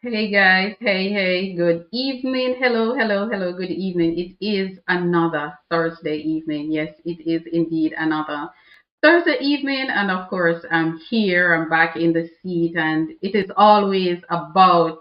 Hey guys, hey, good evening. Hello, good evening. It is another Thursday evening. Yes, it is indeed another Thursday evening. And of course, I'm here, I'm back in the seat, and it is always about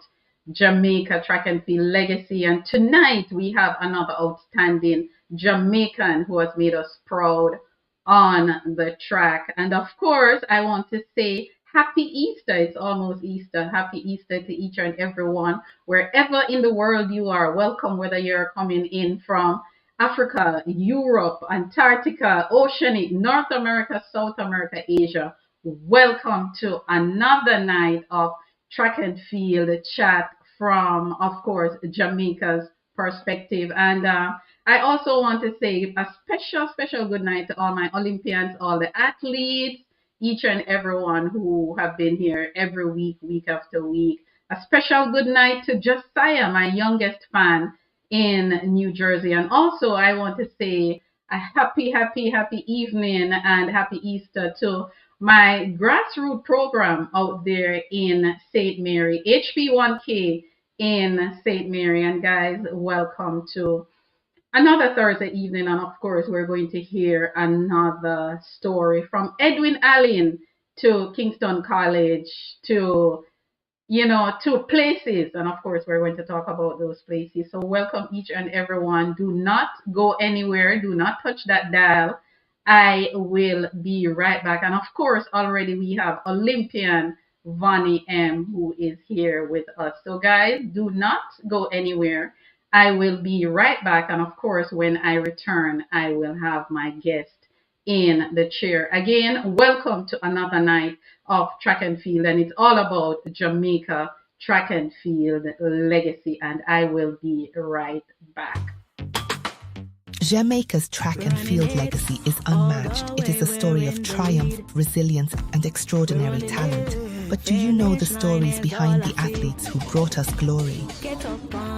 Jamaica track and field legacy. And tonight we have another outstanding Jamaican who has made us proud on the track. And of course, I want to say Happy Easter. It's almost Easter. Happy Easter to each and everyone, wherever in the world you are. Welcome, whether you're coming in from Africa, Europe, Antarctica, Oceanic, North America, South America, Asia. Welcome to another night of track and field chat from, of course, Jamaica's perspective. And I also want to say a special good night to all my Olympians, all the athletes, each and everyone who have been here every week, week after week. A special good night to Josiah, my youngest fan in New Jersey. And also, I want to say a happy evening and happy Easter to my grassroots program out there in St. Mary, HP1K in St. Mary. And guys, welcome to another Thursday evening, and of course, we're going to hear another story from Edwin Allen to Kingston College to to places, and of course, we're going to talk about those places. So, welcome each and everyone. Do not go anywhere. Do not touch that dial. I will be right back. And of course, already we have Olympian Vonnie M who is here with us. So, guys, do not go anywhere. I will be right back. And of course, when I return, I will have my guest in the chair. Again, welcome to another night of track and field, and it's all about Jamaica track and field legacy. And I will be right back. Jamaica's track and field legacy is unmatched. It is a story of triumph, resilience, and extraordinary talent. But do you know the stories behind the athletes who brought us glory?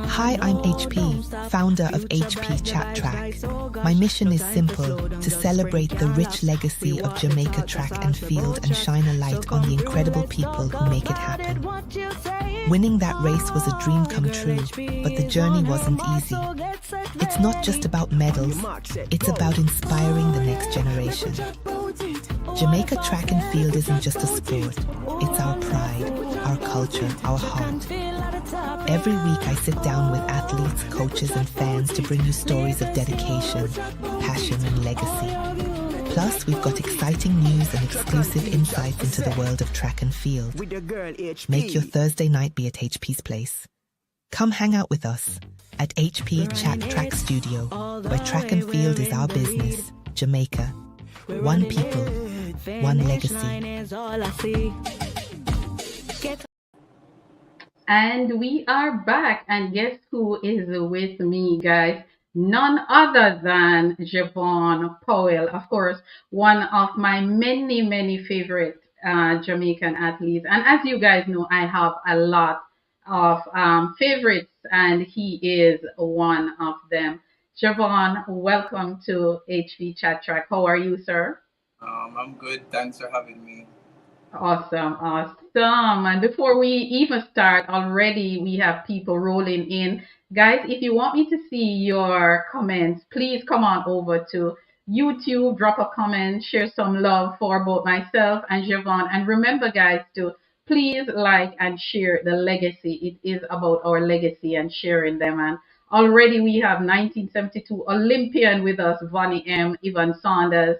Hi, I'm HP, founder of HP Chat Track. My mission is simple: to celebrate the rich legacy of Jamaica track and field and shine a light on the incredible people who make it happen. Winning that race was a dream come true, but the journey wasn't easy. It's not just about medals, it's about inspiring the next generation. Jamaica track and field isn't just a sport, it's our pride, our culture, our heart. Every week I sit down with athletes, coaches and fans to bring you stories of dedication, passion and legacy. Plus, we've got exciting news and exclusive insights into the world of track and field. Make your Thursday night be at HP's place. Come hang out with us at HP Chat Track Studio, where track and field is our business. Jamaica. One people, one legacy. And we are back, and guess who is with me, guys? None other than Javon Powell, of course, one of my many favorite Jamaican athletes. And as you guys know, I have a lot of favorites, and he is one of them. Javon, welcome to HV Chat Track. How are you, sir? I'm good. Thanks for having me. Awesome. And before we even start, already we have people rolling in. Guys, if you want me to see your comments, please come on over to YouTube, drop a comment, share some love for both myself and Javon. And remember, guys, to please like and share the legacy. It is about our legacy and sharing them. And already we have 1972 Olympian with us, Vonnie M, Ivan Saunders.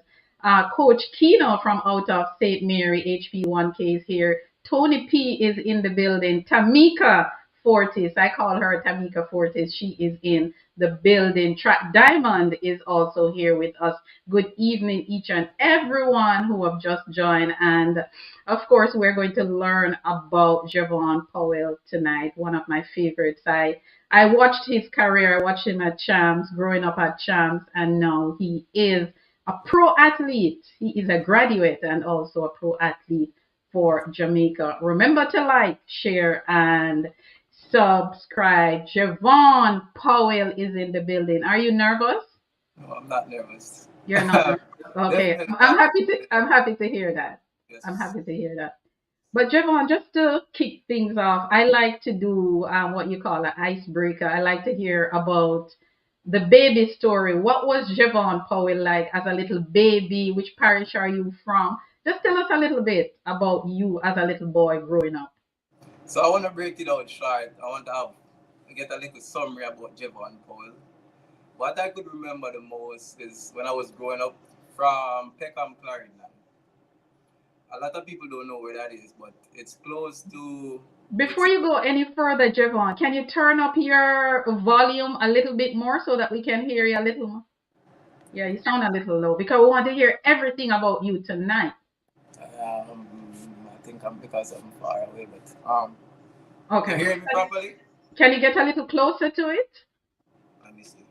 Coach Kino from out of St. Mary, HP1K is here. Tony P is in the building. Tamika Fortis, I call her Tamika Fortis. She is in the building. Track Diamond is also here with us. Good evening, each and everyone who have just joined. And of course, we're going to learn about Javon Powell tonight, one of my favorites. I watched his career, I watched him at Champs, growing up at Champs, and now he is a pro athlete. He is a graduate and also a pro athlete for Jamaica. Remember to like, share, and subscribe. Javon Powell is in the building. Are you nervous? No, I'm not nervous. You're not nervous. Okay. Definitely I'm not. happy to hear that. Yes. I'm happy to hear that. But Javon, just to kick things off, I like to do what you call an icebreaker. I like to hear about the baby story. What was Javon Powell like as a little baby? Which parish are you from? Just tell us a little bit about you as a little boy growing up. So I want to break it out short. I want to get a little summary about Javon Powell. What I could remember the most is when I was growing up from Peckham, Clarendon. A lot of people don't know where that is, but it's close to. Before you go any further, Javon, can you turn up your volume a little bit more so that we can hear you a little more? Yeah, you sound a little low because we want to hear everything about you tonight. I think I'm because I'm far away, but Okay. you hear me properly? Can you get a little closer to it? Let me see.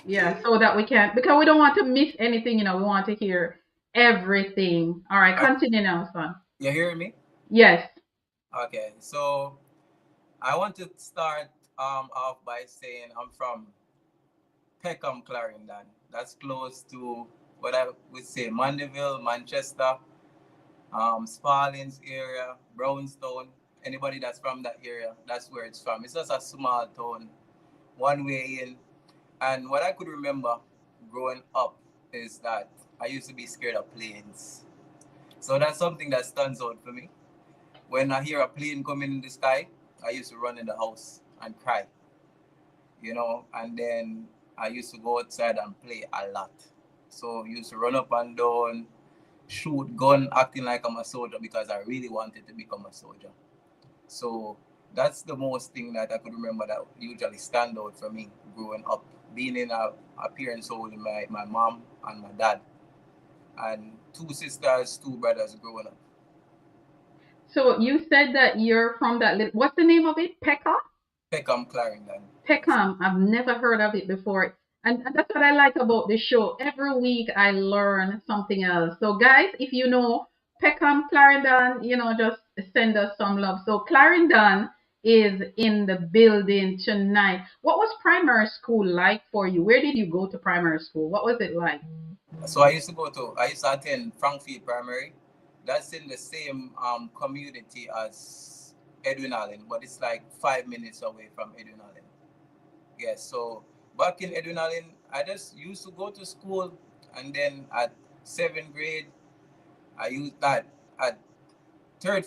Yeah, so that we can, because we don't want to miss anything, we want to hear everything. All right, continue now, son. You hear me? Yes. Okay, so I want to start off by saying I'm from Peckham, Clarendon. That's close to what I would say Mandeville, Manchester, Spaldings area, Brownstown. Anybody that's from that area, that's where it's from. It's just a small town, one way in. And what I could remember growing up is that I used to be scared of planes. So that's something that stands out for me. When I hear a plane coming in the sky, I used to run in the house and cry, and then I used to go outside and play a lot. So I used to run up and down, shoot gun, acting like I'm a soldier because I really wanted to become a soldier. So that's the most thing that I could remember that usually stand out for me growing up, being in a parent's home with my mom and my dad, and 2 sisters, 2 brothers growing up. So you said that you're from that little, what's the name of it? Peckham? Peckham, Clarendon. Peckham. I've never heard of it before. And that's what I like about the show. Every week I learn something else. So guys, if you know Peckham, Clarendon, just send us some love. So Clarendon is in the building tonight. What was primary school like for you? Where did you go to primary school? What was it like? So I used to attend Frankfield Primary. That's in the same community as Edwin Allen, but it's like 5 minutes away from Edwin Allen. Yes, so back in Edwin Allen, I just used to go to school, and then at 7th grade, I used that at third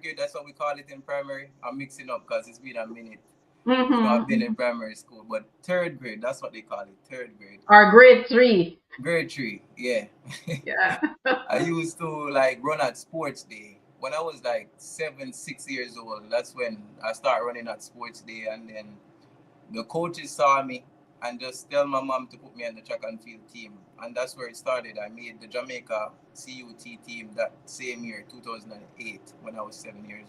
grade. That's what we call it in primary. I'm mixing up because it's been a minute. I've been in primary school, but 3rd grade, that's what they call it, 3rd grade. Or grade 3. Grade 3, yeah. Yeah. I used to run at sports day. When I was 6 years old, that's when I started running at sports day, and then the coaches saw me and just tell my mom to put me on the track and field team. And that's where it started. I made the Jamaica CUT team that same year, 2008, when I was 7 years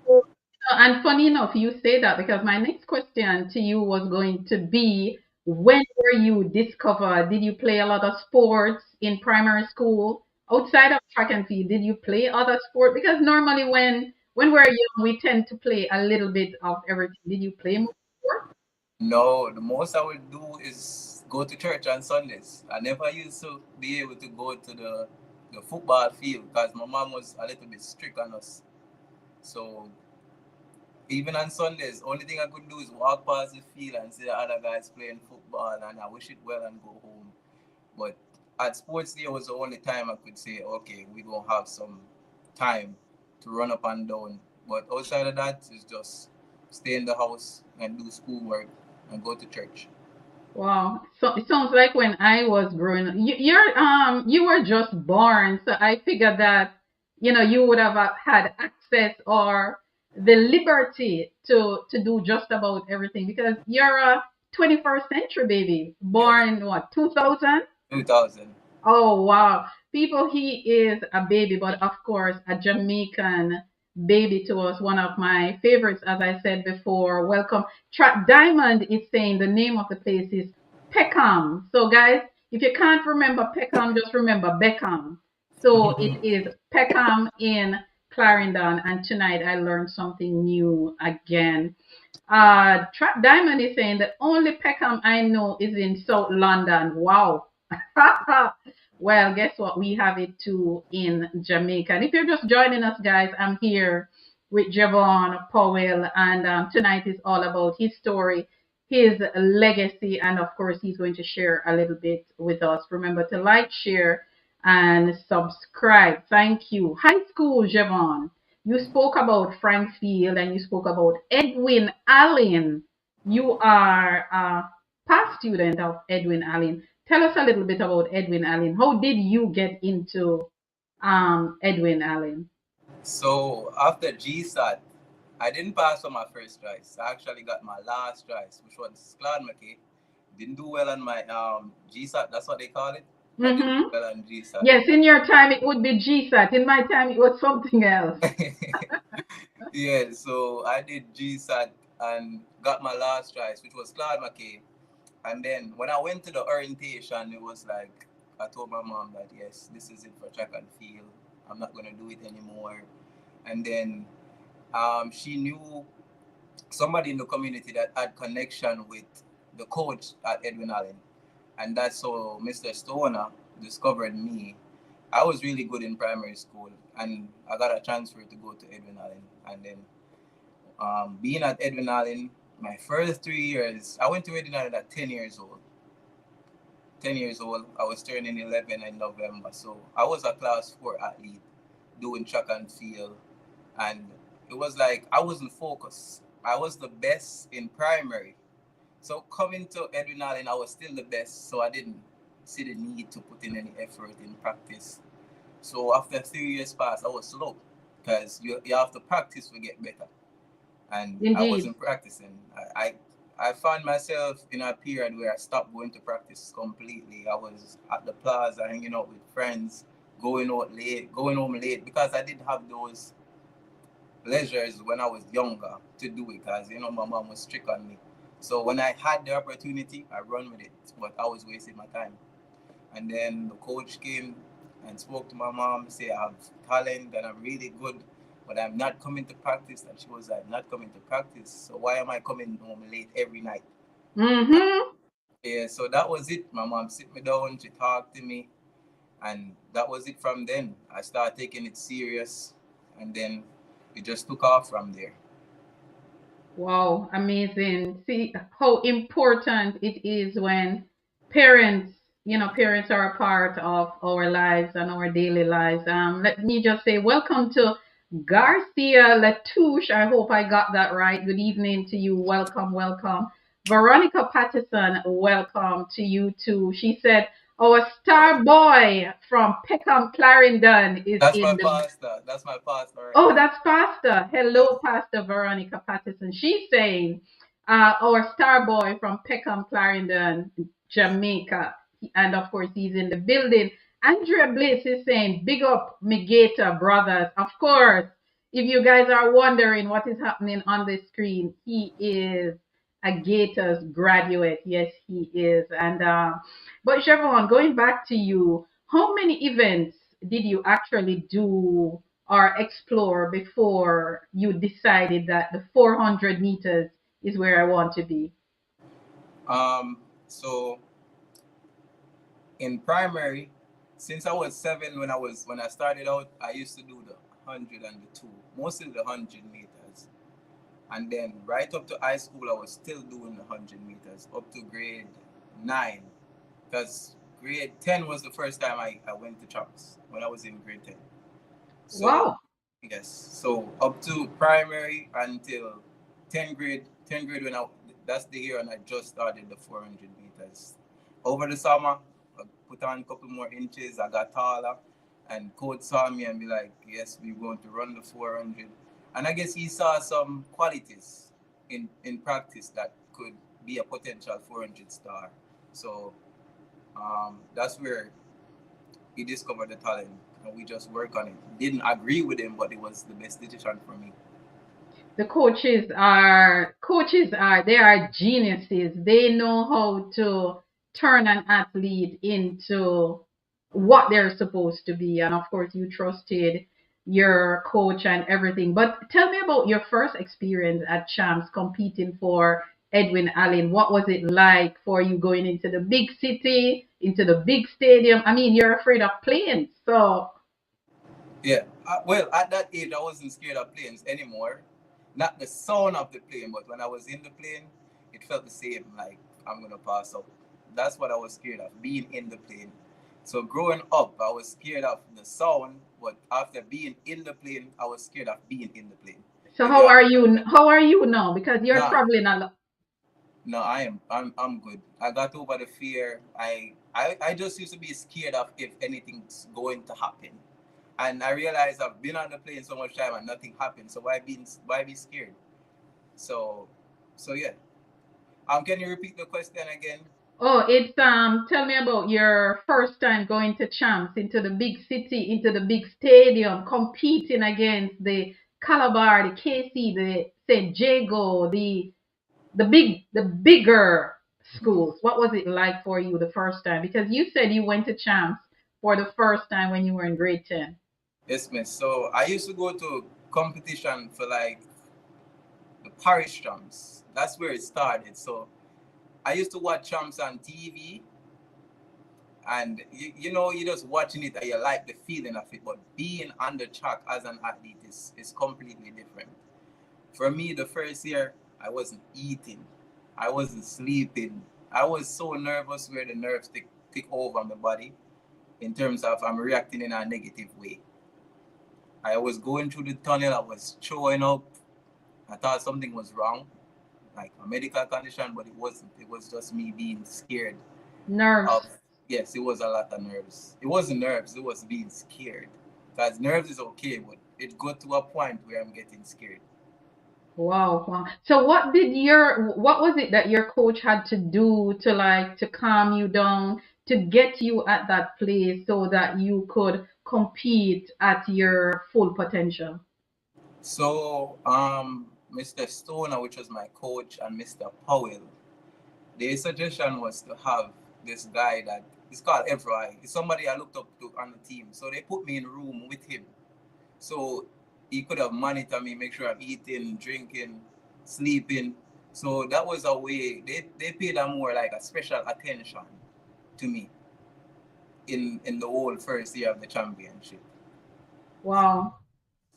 old. And funny enough, you say that because my next question to you was going to be, when were you discovered? Did you play a lot of sports in primary school? Outside of track and field, did you play other sport? Because normally when we're young, we tend to play a little bit of everything. Did you play more sport? No, the most I would do is go to church on Sundays. I never used to be able to go to the football field because my mom was a little bit strict on us. So even on Sundays, only thing I could do is walk past the field and see the other guys playing football, and I wish it well and go home. But at sports day was the only time I could say, okay, we're going to have some time to run up and down. But outside of that, it's just stay in the house and do schoolwork and go to church. Wow. So it sounds like when I was growing up, you were just born, so I figured that you would have had access or the liberty to do just about everything because you're a 21st century baby, born what, 2000? 2000. Oh wow. People, he is a baby, but of course a Jamaican baby to us, one of my favorites, as I said before. Welcome. Diamond is saying the name of the place is Peckham. So guys, if you can't remember Peckham, just remember Beckham. So it is Peckham in Clarendon, and tonight I learned something new again. Trap Diamond is saying the only Peckham I know is in South London. Wow. Well, guess what? We have it too in Jamaica. And if you're just joining us, guys, I'm here with Javon Powell, and tonight is all about his story, his legacy, and of course, he's going to share a little bit with us. Remember to like, share, and subscribe. Thank you. High school, Javon. You spoke about Frank Field and you spoke about Edwin Allen. You are a past student of Edwin Allen. Tell us a little bit about Edwin Allen. How did you get into Edwin Allen? So after GSAT, I didn't pass on my first choice. I actually got my last choice, which was Claude McKay. Didn't do well on my GSAT, that's what they call it. I didn't do well on GSAT. Yes, in your time it would be GSAT. In my time it was something else. Yeah, so I did GSAT and got my last choice, which was Claude McKay. And then when I went to the orientation, it was like, I told my mom that, yes, this is it for track and field. I'm not going to do it anymore. And then she knew somebody in the community that had connection with the coach at Edwin Allen. And that's how Mr. Stoner discovered me. I was really good in primary school, and I got a transfer to go to Edwin Allen. And then being at Edwin Allen, my first 3 years, I went to Edwin Allen at 10 years old. 10 years old, I was turning 11 in November. So I was a class 4 athlete doing track and field. And it was like I wasn't focused. I was the best in primary. So coming to Edwin Allen, I was still the best. So I didn't see the need to put in any effort in practice. So after 3 years passed, I was slow because you have to practice to get better. And Indeed. I wasn't practicing. I found myself in a period where I stopped going to practice completely. I was at the plaza hanging out with friends, going home late because I didn't have those pleasures when I was younger to do it because, my mom was strict on me. So when I had the opportunity, I run with it, but I was wasting my time. And then the coach came and spoke to my mom, say I have talent and I'm really good, but I'm not coming to practice. And she was like, not coming to practice. So why am I coming home late every night? Yeah, so that was it. My mom sit me down, she talked to me, and that was it from then. I started taking it serious, and then it just took off from there. Wow, amazing. See how important it is when parents, parents are a part of our lives and our daily lives. Let me just say welcome to Garcia Latouche. I hope I got that right. Good evening to you. Welcome, welcome. Veronica Patterson, welcome to you too. She said, our star boy from Peckham Clarendon is That's in my the pastor. That's my pastor. Oh, that's Pastor. Hello, Pastor Veronica Patterson. She's saying, our star boy from Peckham Clarendon, Jamaica. And of course, he's in the building. Andrea Bliss is saying, big up Megata brothers. Of course, if you guys are wondering what is happening on the screen, he is a Gators graduate. Yes, he is. And but Chevron, going back to you, how many events did you actually do or explore before you decided that the 400 meters is where I want to be? So in primary, since I was 7 when I started out, I used to do the 100 and the 2, mostly the 100 meters. And then right up to high school, I was still doing the 100 meters up to grade 9. Because grade 10 was the first time I went to tracks when I was in grade 10. So, Wow. yes. So up to primary until 10th grade when that's the year and I just started the 400 meters. Over the summer, I put on a couple more inches, I got taller, and coach saw me and be like, yes, we're going to run the 400. And I guess he saw some qualities in practice that could be a potential 400 star. So that's where he discovered the talent and we just work on it. Didn't agree with him, but it was the best decision for me. The they are geniuses. They know how to turn an athlete into what they're supposed to be. And of course, you trusted your coach and everything. But tell me about your first experience at Champs competing for Edwin Allen. What was it like for you going into the big city? into the big stadium. I mean, you're afraid of planes. So, Yeah. Well, at that age, I wasn't scared of planes anymore. Not the sound of the plane, but when I was in the plane, it felt the same. Like I'm gonna pass out. That's what I was scared of, being in the plane. So growing up, I was scared of the sound, but after being in the plane, I was scared of being in the plane. so If you how have, are you? How are you now? Because you're nah, traveling a lot. no, I'm good. I got over the fear. I just used to be scared of if anything's going to happen. And I realized I've been on the plane so much time and nothing happened. So why be scared? So so yeah. Can you repeat the question again? Oh, it's tell me about your first time going to Champs, into the big city, into the big stadium, competing against the Calabar, the KC, the St. Jago, the bigger schools. What was it like for you the first time? Because you said you went to Champs for the first time when you were in grade 10. Yes, miss. So I used to go to competition for like the parish champs. That's where it started. So I used to watch champs on TV, and you just watching it and you like the feeling of it. But being on the track as an athlete is completely different. For me, the first year, I wasn't eating, I wasn't sleeping. I was so nervous where the nerves take over my body in terms of I'm reacting in a negative way. I was going through the tunnel, I was throwing up. I thought something was wrong, like a medical condition, but it wasn't. It was just me being scared Nerves. of, yes, it was a lot of nerves. It wasn't nerves, it was being scared. Because nerves is okay, but it got to a point where I'm getting scared. Wow, wow. So what was it that your coach had to do to like to calm you down, to get you at that place so that you could compete at your full potential? So, Mr. Stoner, which was my coach, and Mr. Powell, their suggestion was to have this guy that is called Evroy. It's somebody I looked up to on the team. So they put me in a room with him. So he could have monitored me, make sure I'm eating, drinking, sleeping. So that was a way they paid a more like a special attention to me in the whole first year of the championship. Wow.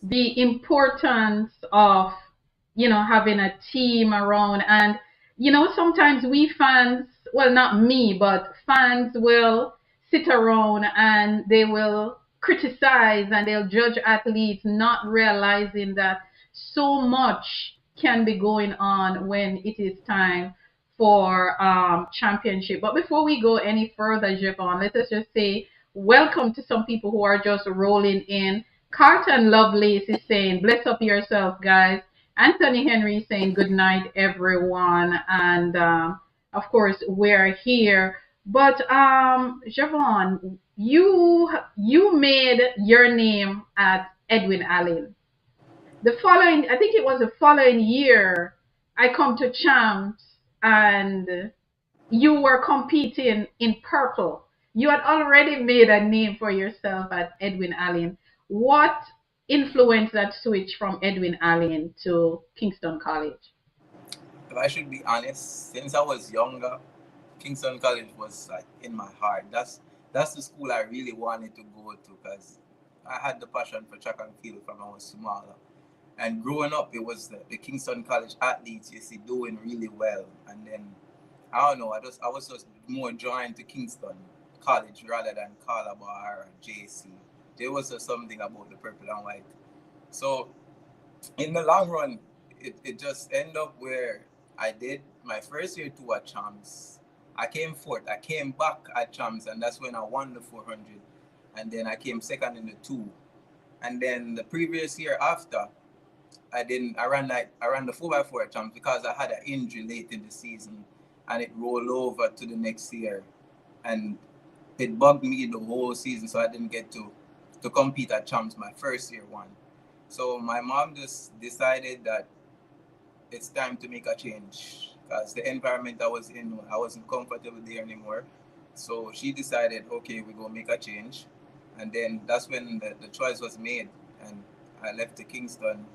The importance of having a team around, and sometimes we fans, well, not me, but fans will sit around and they will criticize and they'll judge athletes, not realizing that so much can be going on when it is time for championship. But before we go any further, Javon, let us just say welcome to some people who are just rolling in. Carlton Lovelace is saying, bless up yourself, guys. Anthony Henry is saying, good night, everyone. And of course, we're here. But Javon, you made your name at Edwin Allen. The following, I think it was the following year, I come to Champs and you were competing in purple. You had already made a name for yourself at Edwin Allen. What influenced that switch from Edwin Allen to Kingston College? If I should be honest, since I was younger, Kingston College was like in my heart. That's the school I really wanted to go to because I had the passion for track and field from I was smaller. And growing up, it was the Kingston College athletes you see doing really well. And then I don't know, I was just more drawn to Kingston College rather than Calabar or JC. There was just something about the purple and white. So in the long run, it just ended up where I did my first year two at Champs. I came fourth. I came back at Champs, and that's when I won the 400. And then I came second in the two. And then the previous year after, I didn't. I ran the 4x4 at Champs because I had an injury late in the season, and it rolled over to the next year, and it bugged me the whole season. So I didn't get to compete at Champs my first year one. So my mom just decided that it's time to make a change because the environment I was in, I wasn't comfortable there anymore. So she decided, okay, we go make a change. And then that's when the choice was made. And I left to Kingston.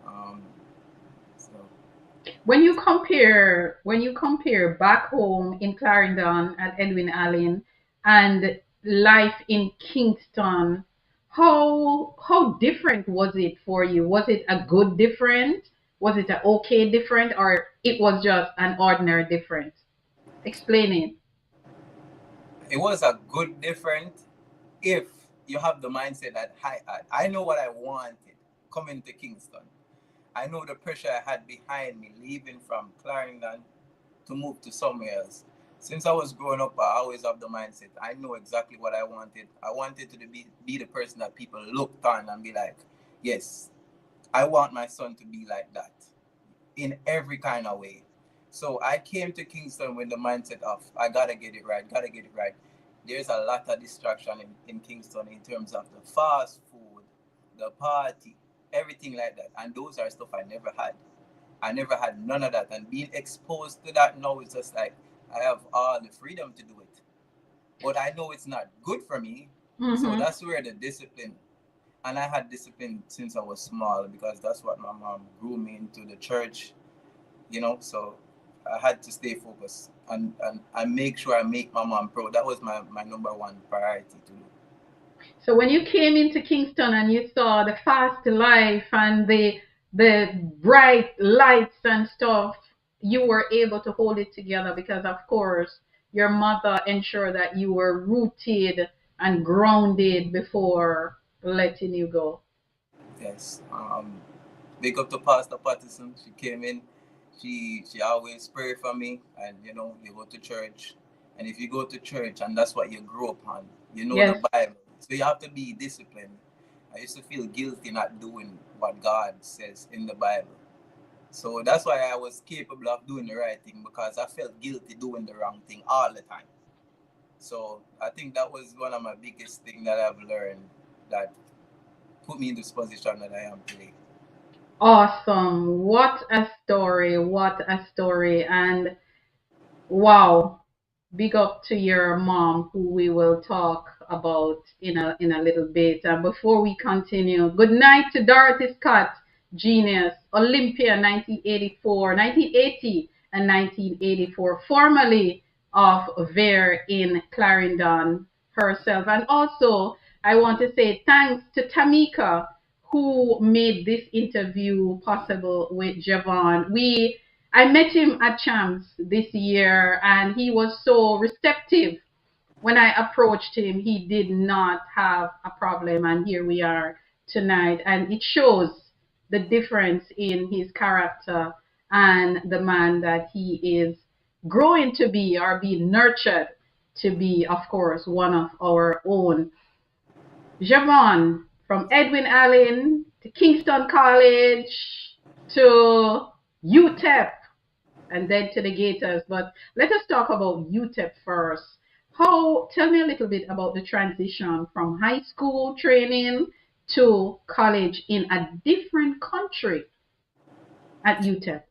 Um, so When you compare back home in Clarendon at Edwin Allen and life in Kingston, how different was it for you? Was it a good different? Was it a okay different, or it was just an ordinary different? Explain it. It was a good different if you have the mindset that I know what I wanted coming to Kingston. I know the pressure I had behind me leaving from Clarendon to move to somewhere else. Since I was growing up, I always have the mindset. I know exactly what I wanted. I wanted to be the person that people looked on and be like, yes, I want my son to be like that in every kind of way. So I came to Kingston with the mindset of I gotta get it right, gotta get it right. There's a lot of distraction in Kingston in terms of the fast food, the party, everything like that. And those are stuff I never had. I never had none of that. And being exposed to that now is just like I have all the freedom to do it. But I know it's not good for me. So Mm-hmm. that's where the discipline, and I had discipline since I was small because that's what my mom grew me into the church, so I had to stay focused and I make sure I make my mom proud. That was my number one priority to do. So when you came into Kingston and you saw the fast life and the bright lights and stuff, you were able to hold it together because of course your mother ensured that you were rooted and grounded before letting you go. Yes. Big up to Pastor Patterson. She came in. She always pray for me, and you go to church, and if you go to church and that's what you grew up on, the Yes. Bible, so you have to be disciplined. I used to feel guilty not doing what God says in the Bible. So that's why I was capable of doing the right thing because I felt guilty doing the wrong thing all the time. So I think that was one of my biggest things that I've learned that put me in this position that I am today. Awesome. What a story. What a story. And wow. Big up to your mom, who we will talk about in a little bit. Before we continue, good night to Dorothy Scott, genius, Olympia 1984, 1980, and 1984, formerly of Vere in Clarendon herself. And also, I want to say thanks to Tamika, who made this interview possible with Javon. I met him at Champs this year and he was so receptive. When I approached him, he did not have a problem, and here we are tonight. And it shows the difference in his character and the man that he is growing to be or being nurtured to be, of course, one of our own. Javon, from Edwin Allen to Kingston College to UTEP and then to the Gators. But let us talk about UTEP first. Tell me a little bit about the transition from high school training to college in a different country at UTEP.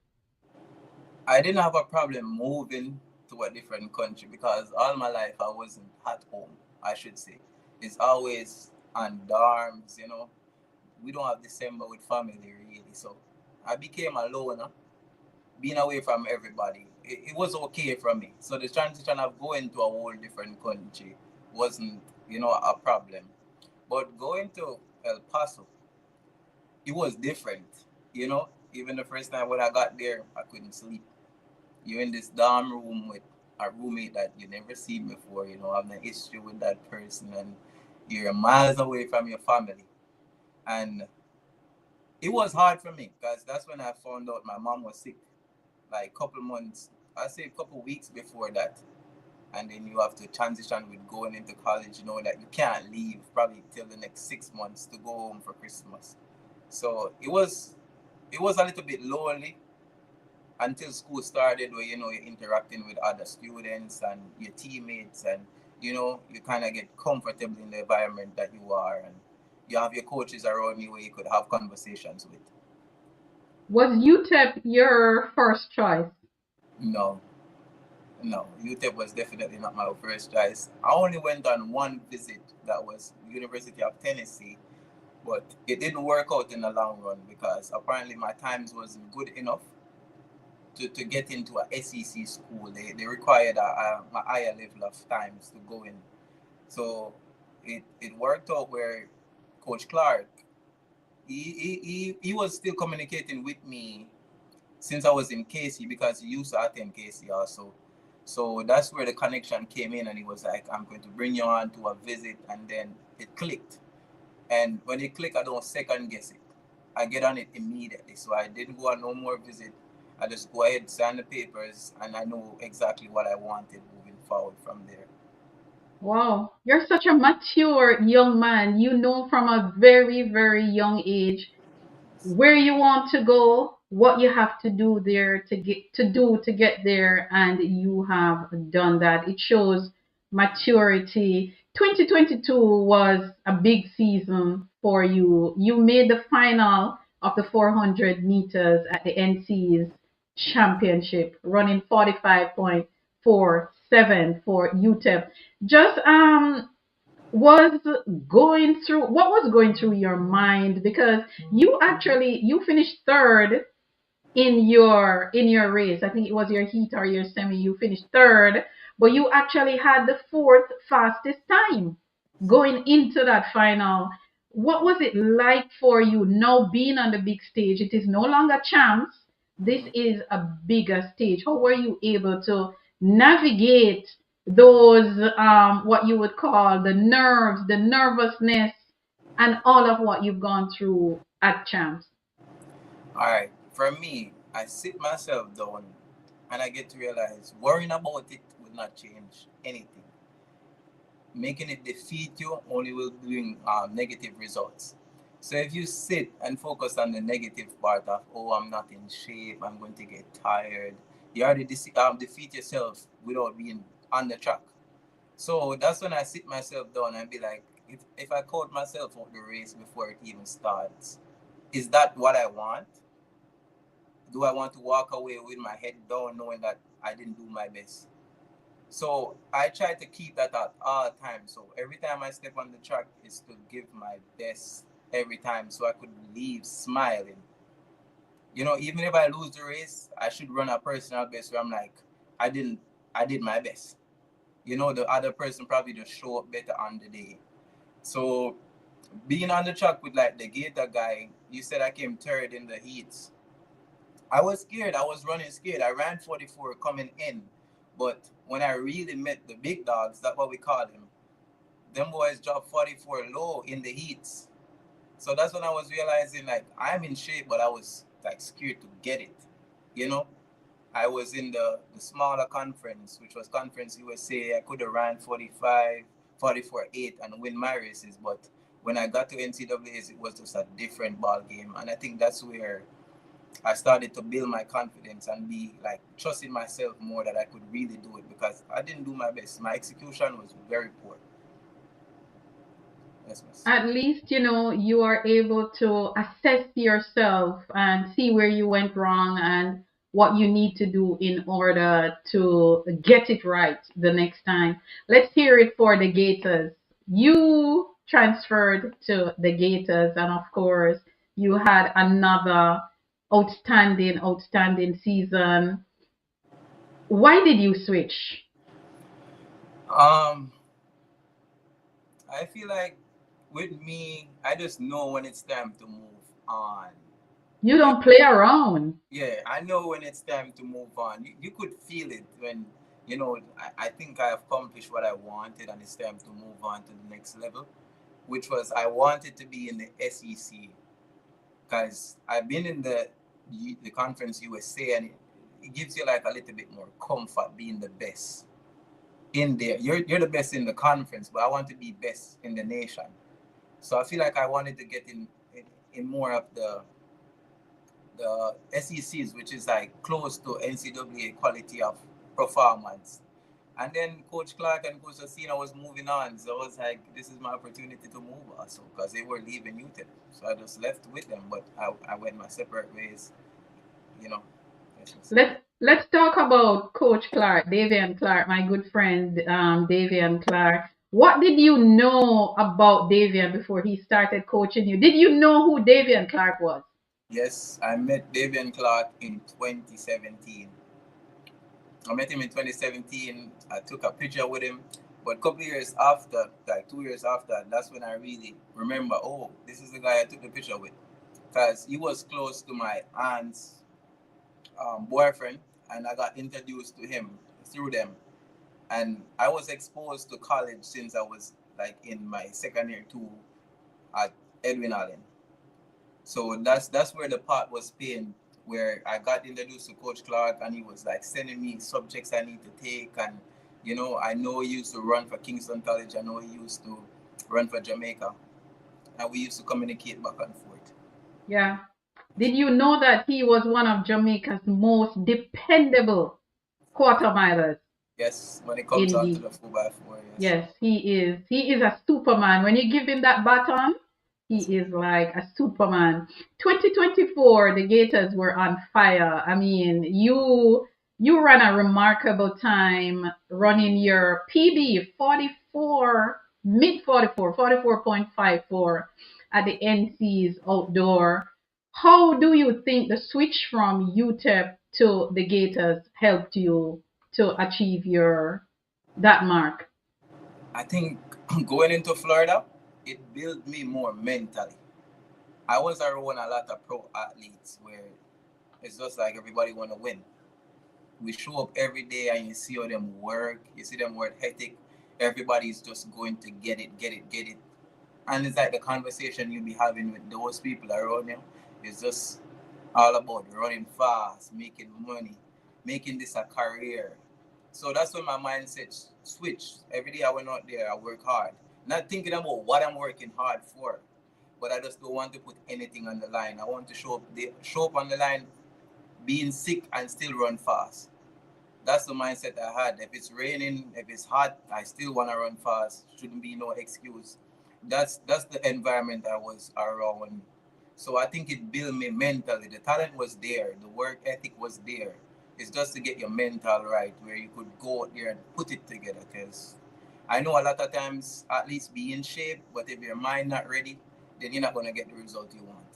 I didn't have a problem moving to a different country because all my life I wasn't at home, I should say. It's always on dorms. We don't have December with family really. So I became a loner, being away from everybody. It was okay for me. So the transition of going to a whole different country wasn't a problem. But going to El Paso, it was different. Even the first time when I got there, I couldn't sleep. You're in this dorm room with a roommate that you never seen before, having an issue with that person, and you're miles away from your family. And it was hard for me because that's when I found out my mom was sick. Like a couple months, I say a couple weeks before that. And then you have to transition with going into college, that you can't leave probably till the next 6 months to go home for Christmas. So it was a little bit lonely until school started where you're interacting with other students and your teammates, and you kind of get comfortable in the environment that you are, and you have your coaches around you where you could have conversations with. Was UTEP your first choice? No, no, UTEP was definitely not my first choice. I only went on one visit, that was University of Tennessee, but it didn't work out in the long run because apparently my times wasn't good enough. to get into a SEC school. They required a higher level of times to go in. So it worked out where Coach Clark, he was still communicating with me since I was in Casey, because he used to attend Casey also. So that's where the connection came in, and he was like, I'm going to bring you on to a visit, and then it clicked. And when it clicked, I don't second guess it. I get on it immediately. So I didn't go on no more visit. I just go ahead, sign the papers, and I know exactly what I wanted moving forward from there. Wow, you're such a mature young man. You know from a very, very young age where you want to go, what you have to do there to get there, and you have done that. It shows maturity. 2022 was a big season for you. You made the final of the 400 meters at the NC's championship, running 45.47 for UTEP. Just was what was going through your mind, because you finished third in your race. I think it was your heat or your semi. You finished third, but you actually had the fourth fastest time going into that final. What was it like for you now being on the big stage? It is no longer champs. This is a bigger stage. How were you able to navigate those what you would call the nerves, the nervousness, and all of what you've gone through at champs? All right. For me, I sit myself down and I get to realize worrying about it will not change anything. Making it defeat you only will bring negative results. So if you sit and focus on the negative part of, oh, I'm not in shape, I'm going to get tired, you already defeat yourself without being on the track. So that's when I sit myself down and be like, if I count myself out the race before it even starts, is that what I want? Do I want to walk away with my head down knowing that I didn't do my best? So I try to keep that at all times. So every time I step on the track is to give my best every time, so I could leave smiling. You know, even if I lose the race, I should run a personal best where I'm like, I did my best. You know, the other person probably just show up better on the day. So being on the track with like the Gator guy, you said I came third in the heats. I was scared. I was running scared. I ran 44 coming in. But when I really met the big dogs, that's what we call them boys dropped 44 low in the heats. So that's when I was realizing, like, I'm in shape, but I was like scared to get it. You know, I was in the smaller conference, which was Conference USA. I could have ran 45, 44.8 and win my races. But when I got to NCAAs, it was just a different ball game. And I think that's where I started to build my confidence and be like trusting myself more that I could really do it, because I didn't do my best. My execution was very poor. Yes, miss. At least, you are able to assess yourself and see where you went wrong and what you need to do in order to get it right the next time. Let's hear it for the Gators. You transferred to the Gators, and of course, you had another outstanding season. Why did you switch? I feel like with me, I just know when it's time to move on. You don't play around. Yeah, I know when it's time to move on. You could feel it when, I think I accomplished what I wanted and it's time to move on to the next level, which was I wanted to be in the SEC, because I've been in the Conference USA, and it gives you like a little bit more comfort being the best in there. You're the best in the conference, but I want to be best in the nation. So I feel like I wanted to get in more of the SECs, which is like close to NCAA quality of performance. And then Coach Clark and Coach Osina was moving on. So I was like, this is my opportunity to move also, because they were leaving UTEP. So I just left with them, but I went my separate ways, Let's talk about Coach Clark, Davian Clark, my good friend, Davian Clark. What did you know about Davian before he started coaching you? Did you know who Davian Clark was? Yes, I met Davian Clark in 2017. I met him in 2017. I took a picture with him. But a couple of years after, like 2 years after, that's when I really remember, oh, this is the guy I took the picture with. Because he was close to my aunt's boyfriend, and I got introduced to him through them. And I was exposed to college since I was like in my second year too at Edwin Allen. So that's where the part was paying, where I got introduced to Coach Clark, and he was like sending me subjects I need to take, and I know he used to run for Kingston College. I know he used to run for Jamaica, and we used to communicate back and forth. Yeah. Did you know that he was one of Jamaica's most dependable quarter milers? Yes, when it comes out to Indeed. the 4x4, yes. Yes, he is. He is a superman. When you give him that baton, he is like a superman. 2024, the Gators were on fire. I mean, you ran a remarkable time running your PB 44, mid 44, 44.54 at the NC's outdoor. How do you think the switch from UTEP to the Gators helped you to achieve your that mark? I think going into Florida, it built me more mentally. I was around a lot of pro athletes where it's just like everybody want to win. We show up every day and you see how them work, you see them work hectic. Everybody's just going to get it, get it, get it. And it's like the conversation you'll be having with those people around you is just all about running fast, making money, making this a career. So that's when my mindset switched. Every day I went out there, I work hard. Not thinking about what I'm working hard for, but I just don't want to put anything on the line. I want to show up on the line, being sick and still run fast. That's the mindset I had. If it's raining, if it's hot, I still want to run fast. Shouldn't be no excuse. That's the environment I was around. So I think it built me mentally. The talent was there, the work ethic was there. It's just to get your mental right, where you could go out there and put it together. Because I know a lot of times, at least be in shape, but if your mind not ready, then you're not gonna get the result you want.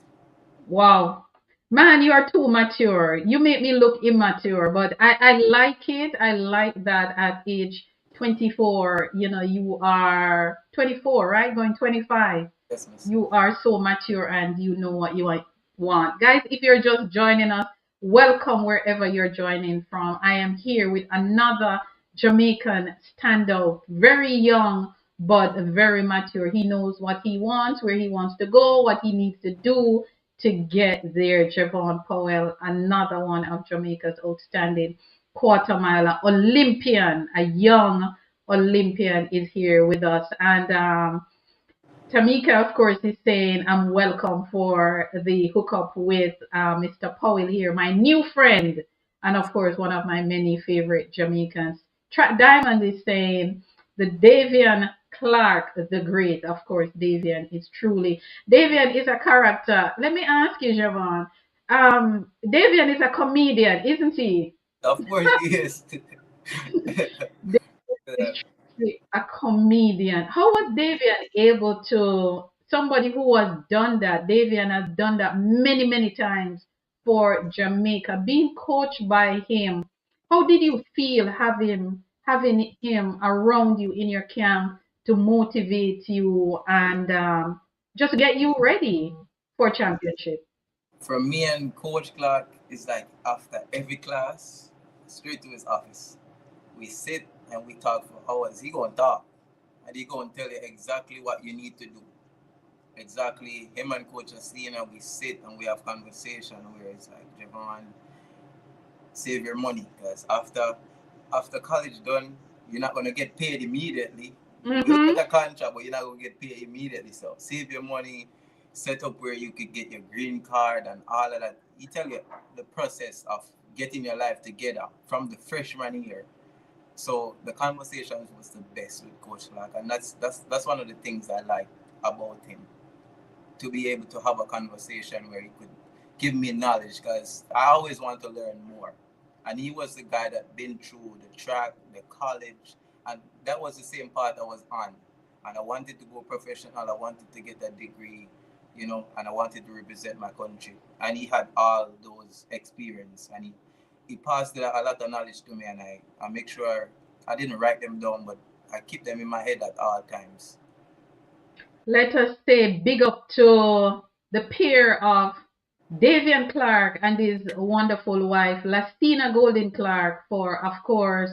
Wow. Man, you are too mature. You make me look immature, but I like it. I like that at age 24, you are 24, right? Going 25. Yes, miss. You are so mature and you know what you want. Guys, if you're just joining us, welcome wherever you're joining from. I am here with another Jamaican standout, very young but very mature. He knows what he wants, where he wants to go, what he needs to do to get there. Javon Powell, another one of Jamaica's outstanding quarter miler, Olympian, a young Olympian is here with us. And Tamika, of course, is saying I'm welcome for the hookup with Mr. Powell here, my new friend, and of course, one of my many favorite Jamaicans. Diamond is saying the Davian Clark, the great. Of course, Davian is a character. Let me ask you, Javon. Davian is a comedian, isn't he? Of course, yes. Is truly a comedian. How was Davian able to, somebody who has done that, Davian has done that many, many times for Jamaica, being coached by him. How did you feel having him around you in your camp to motivate you and just get you ready for championship? From me and Coach Clark, it's like after every class, straight to his office. We sit and we talk for hours. He gonna talk and he gonna tell you exactly what you need to do. Exactly. Him and Coach Asina, we sit and we have conversation where it's like, Javon, save your money because after college done, you're not gonna get paid immediately. You will Mm-hmm. get a contract, but you're not gonna get paid immediately. So save your money, set up where you could get your green card and all of that. He tell you the process of getting your life together from the freshman year. So the conversations was the best with Coach Clark, and that's one of the things I like about him, to be able to have a conversation where he could give me knowledge because I always want to learn more. And he was the guy that been through the track, the college, and that was the same path I was on. And I wanted to go professional. I wanted to get a degree, and I wanted to represent my country. And he had all those experience, and he passed a lot of knowledge to me, and I make sure I didn't write them down, but I keep them in my head at all times. Let us say big up to the pair of Davian Clark and his wonderful wife, Lastina Golden Clark, for, of course,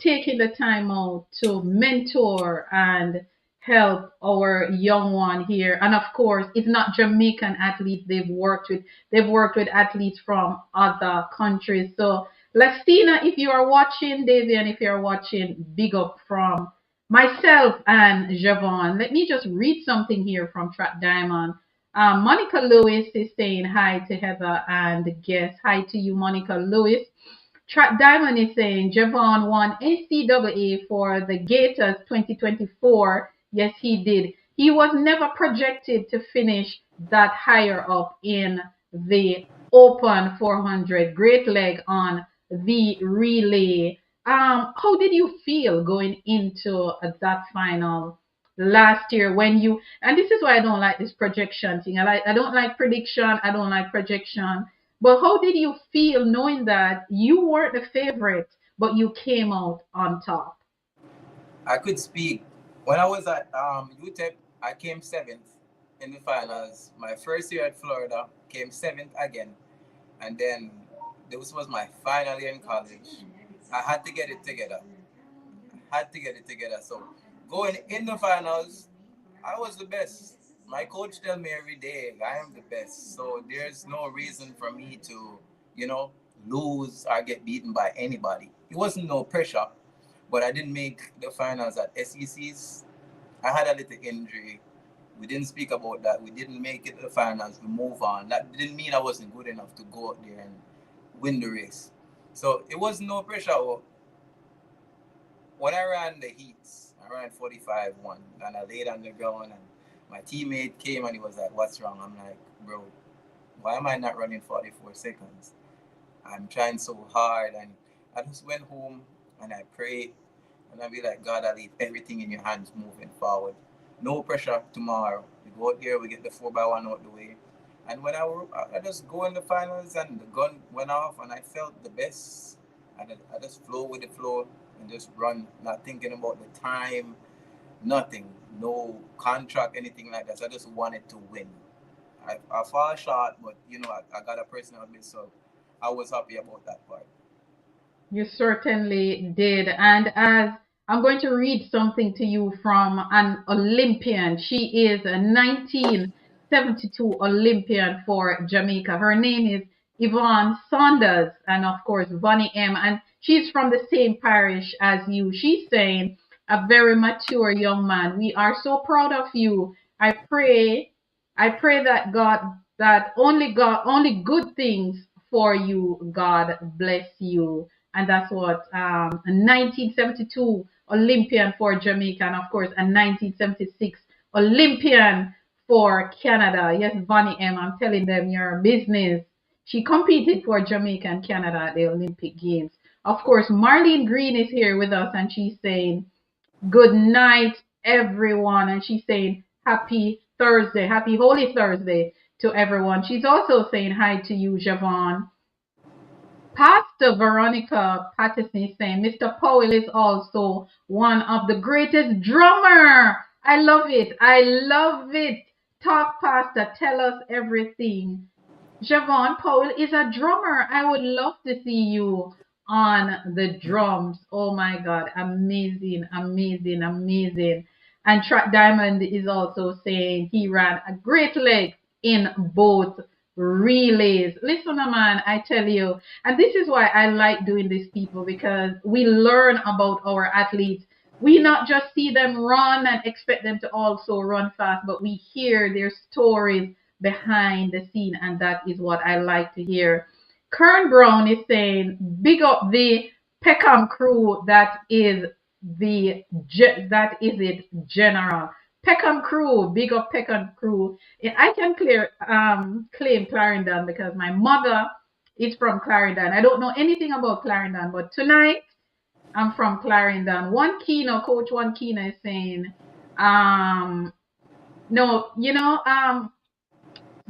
taking the time out to mentor and help our young one here. And of course, it's not Jamaican athletes they've worked with. They've worked with athletes from other countries. So, Lastina, if you are watching, Davian, if you're watching, big up from myself and Javon. Let me just read something here from Track Diamond. Monica Lewis is saying hi to Heather and guest. Hi to you, Monica Lewis. Track Diamond is saying Javon won NCAA for the Gators 2024. Yes, he did. He was never projected to finish that higher up in the Open 400. Great leg on the relay. How did you feel going into that final last year when you, and this is why I don't like this projection thing. I don't like prediction. I don't like projection. But how did you feel knowing that you weren't the favorite, but you came out on top? I could speak. When I was at UTEP, I came seventh in the finals. My first year at Florida, came seventh again. And then this was my final year in college. I had to get it together. So going in the finals, I was the best. My coach tell me every day I am the best. So there's no reason for me to, lose or get beaten by anybody. It wasn't no pressure, but I didn't make the finals at SECs. I had a little injury. We didn't speak about that. We didn't make it to the finals. We move on. That didn't mean I wasn't good enough to go out there and win the race. So it was no pressure. When I ran the heats, I ran 45-1, and I laid on the ground, and my teammate came and he was like, "What's wrong?" I'm like, "Bro, why am I not running 44 seconds? I'm trying so hard." And I just went home and I prayed, and I be like, "God, I leave everything in your hands moving forward. No pressure tomorrow. We go out there, we get the 4x1 out the way." And when I just go in the finals and the gun went off and I felt the best. And I just flow with the flow and just run, not thinking about the time, nothing, no contract, anything like that. So I just wanted to win. I fall short, but I got a personal best, so I was happy about that part. You certainly did. And as I'm going to read something to you from an Olympian. She is a 1972 Olympian for Jamaica. Her name is Yvonne Saunders, and of course, Vonnie M. And she's from the same parish as you. She's saying, a very mature young man. We are so proud of you. I pray that only good things for you. God bless you. And that's what a 1972 Olympian for Jamaica, and of course a 1976 Olympian for Canada. Yes, Bonnie M, I'm telling them your business. She competed for Jamaica and Canada at the Olympic Games. Of course, Marlene Green is here with us, and she's saying, "Good night, everyone." And she's saying, "Happy Thursday, happy Holy Thursday to everyone." She's also saying hi to you, Javon. Pastor Veronica Patterson is saying Mr. Powell is also one of the greatest drummer. I love it. I love it. Talk, Pastor. Tell us everything. Javon Powell is a drummer. I would love to see you on the drums. Oh my God. Amazing, amazing, amazing. And Track Diamond is also saying he ran a great leg in both relays. Listen, man, I tell you, and this is why I like doing this, people, because we learn about our athletes. We not just see them run and expect them to also run fast, but we hear their stories behind the scene, and that is what I like to hear. Kern Brown is saying, "Big up the Peckham crew. That is it, General." Peckham crew, big up Peckham crew. I can claim Clarendon because my mother is from Clarendon. I don't know anything about Clarendon, but tonight I'm from Clarendon. Coach One Kina is saying, No,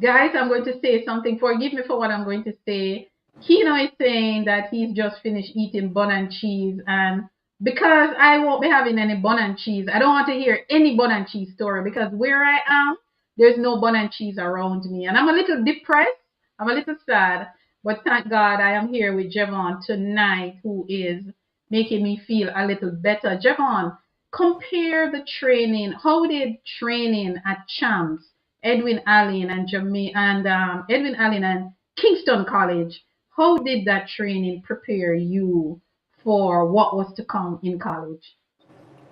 guys, I'm going to say something. Forgive me for what I'm going to say. Kino is saying that he's just finished eating bun and cheese, and because I won't be having any bun and cheese, I don't want to hear any bun and cheese story because where I am, there's no bun and cheese around me, and I'm a little depressed. I'm a little sad, but thank God I am here with Javon tonight, who is making me feel a little better. Javon, compare the training. How did training at Champs? Edwin Allen and Edwin Allen and Kingston College. How did that training prepare you for what was to come in college?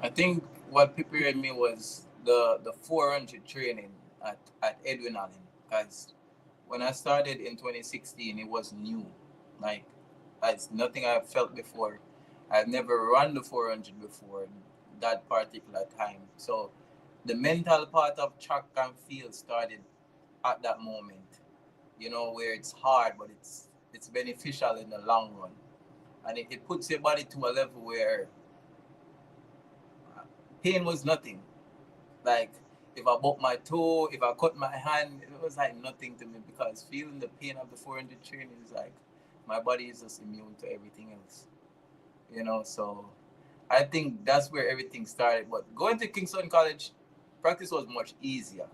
I think what prepared me was the 400 training at Edwin Allen. Because when I started in 2016, it was new. Like, it's nothing I've felt before. I've never run the 400 before that particular time. So the mental part of track and field started at that moment, where it's hard, but it's beneficial in the long run. And it puts your body to a level where pain was nothing. Like, if I broke my toe, if I cut my hand, it was like nothing to me because feeling the pain of the 400 training is like my body is just immune to everything else. So I think that's where everything started. But going to Kingston College, practice was much easier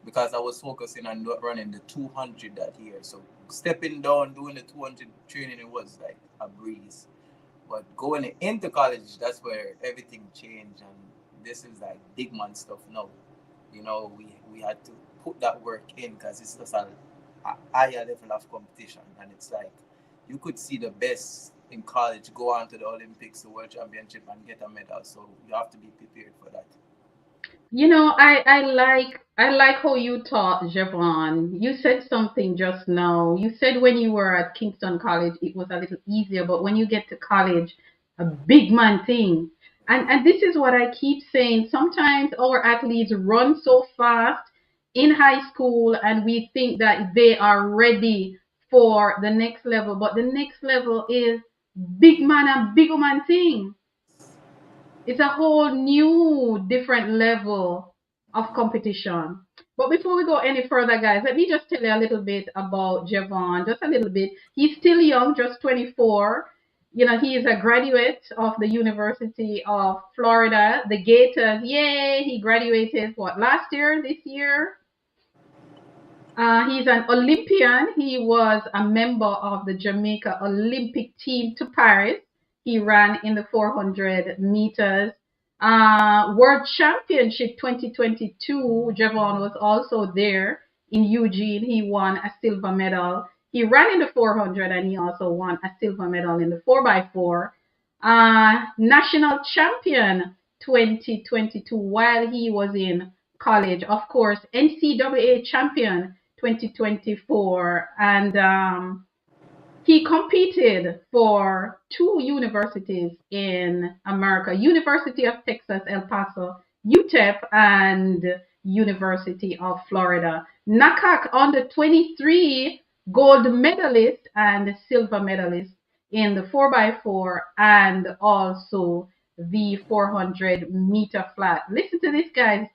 because I was focusing on running the 200 that year. So stepping down, doing the 200 training, it was like a breeze. But going into college, that's where everything changed, and this is like big man stuff now. We had to put that work in because it's just a higher level of competition, and it's like you could see the best in college go on to the Olympics, the World Championship, and get a medal. So you have to be prepared for that. I like how you taught Javon. You said something just now. You said when you were at Kingston College it was a little easier, but when you get to college, a big man thing. And this is what I keep saying. Sometimes our athletes run so fast in high school and we think that they are ready for the next level, but the next level is big man and big man thing. It's a whole new different level of competition. But before we go any further, guys, let me just tell you a little bit about Javon, just a little bit. He's still young, just 24. He is a graduate of the University of Florida, the Gators. Yay! He graduated what, last year, this year? He's an Olympian. He was a member of the Jamaica Olympic team to Paris. He ran in the 400 meters. World Championship 2022, Javon was also there in Eugene. He won a silver medal. He ran in the 400 and he also won a silver medal in the 4x4. National champion 2022 while he was in college. Of course, NCAA champion 2024, and he competed for two universities in America: University of Texas El Paso, UTEP, and University of Florida. NACAC under 23 gold medalist and silver medalist in the 4x4 and also the 400-meter flat. Listen to this, guys.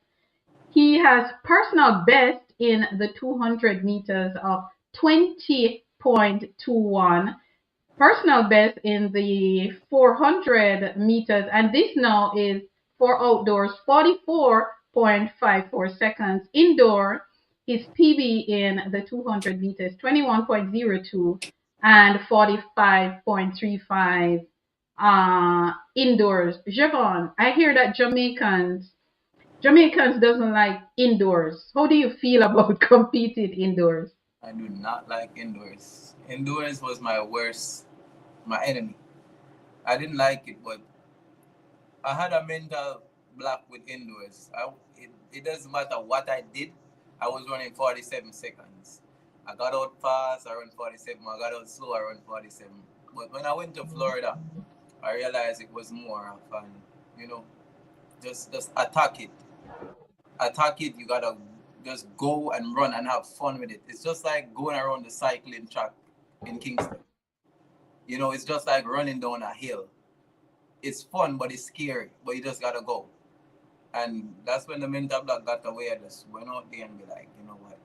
He has personal best in the 200 meters of 20.21, personal best in the 400 meters, and this now is for outdoors 44.54 seconds. Indoor, his PB in the 200 meters 21.02 and 45.35 indoors. Javon, I hear that Jamaicans doesn't like indoors. How do you feel about competing indoors? I do not like indoors. Indoors was my worst, my enemy. I didn't like it, but I had a mental block with indoors. It doesn't matter what I did. I was running 47 seconds. I got out fast, I run 47. I got out slow, I run 47. But when I went to Florida, I realized it was more of fun. You know, just attack it. Attack it. You gotta just go and run and have fun with it. It's just like going around the cycling track in Kingston. It's just like running down a hill. It's fun, but it's scary. But you just gotta go. And that's when the mental block got away. I just went out there and be like, you know what?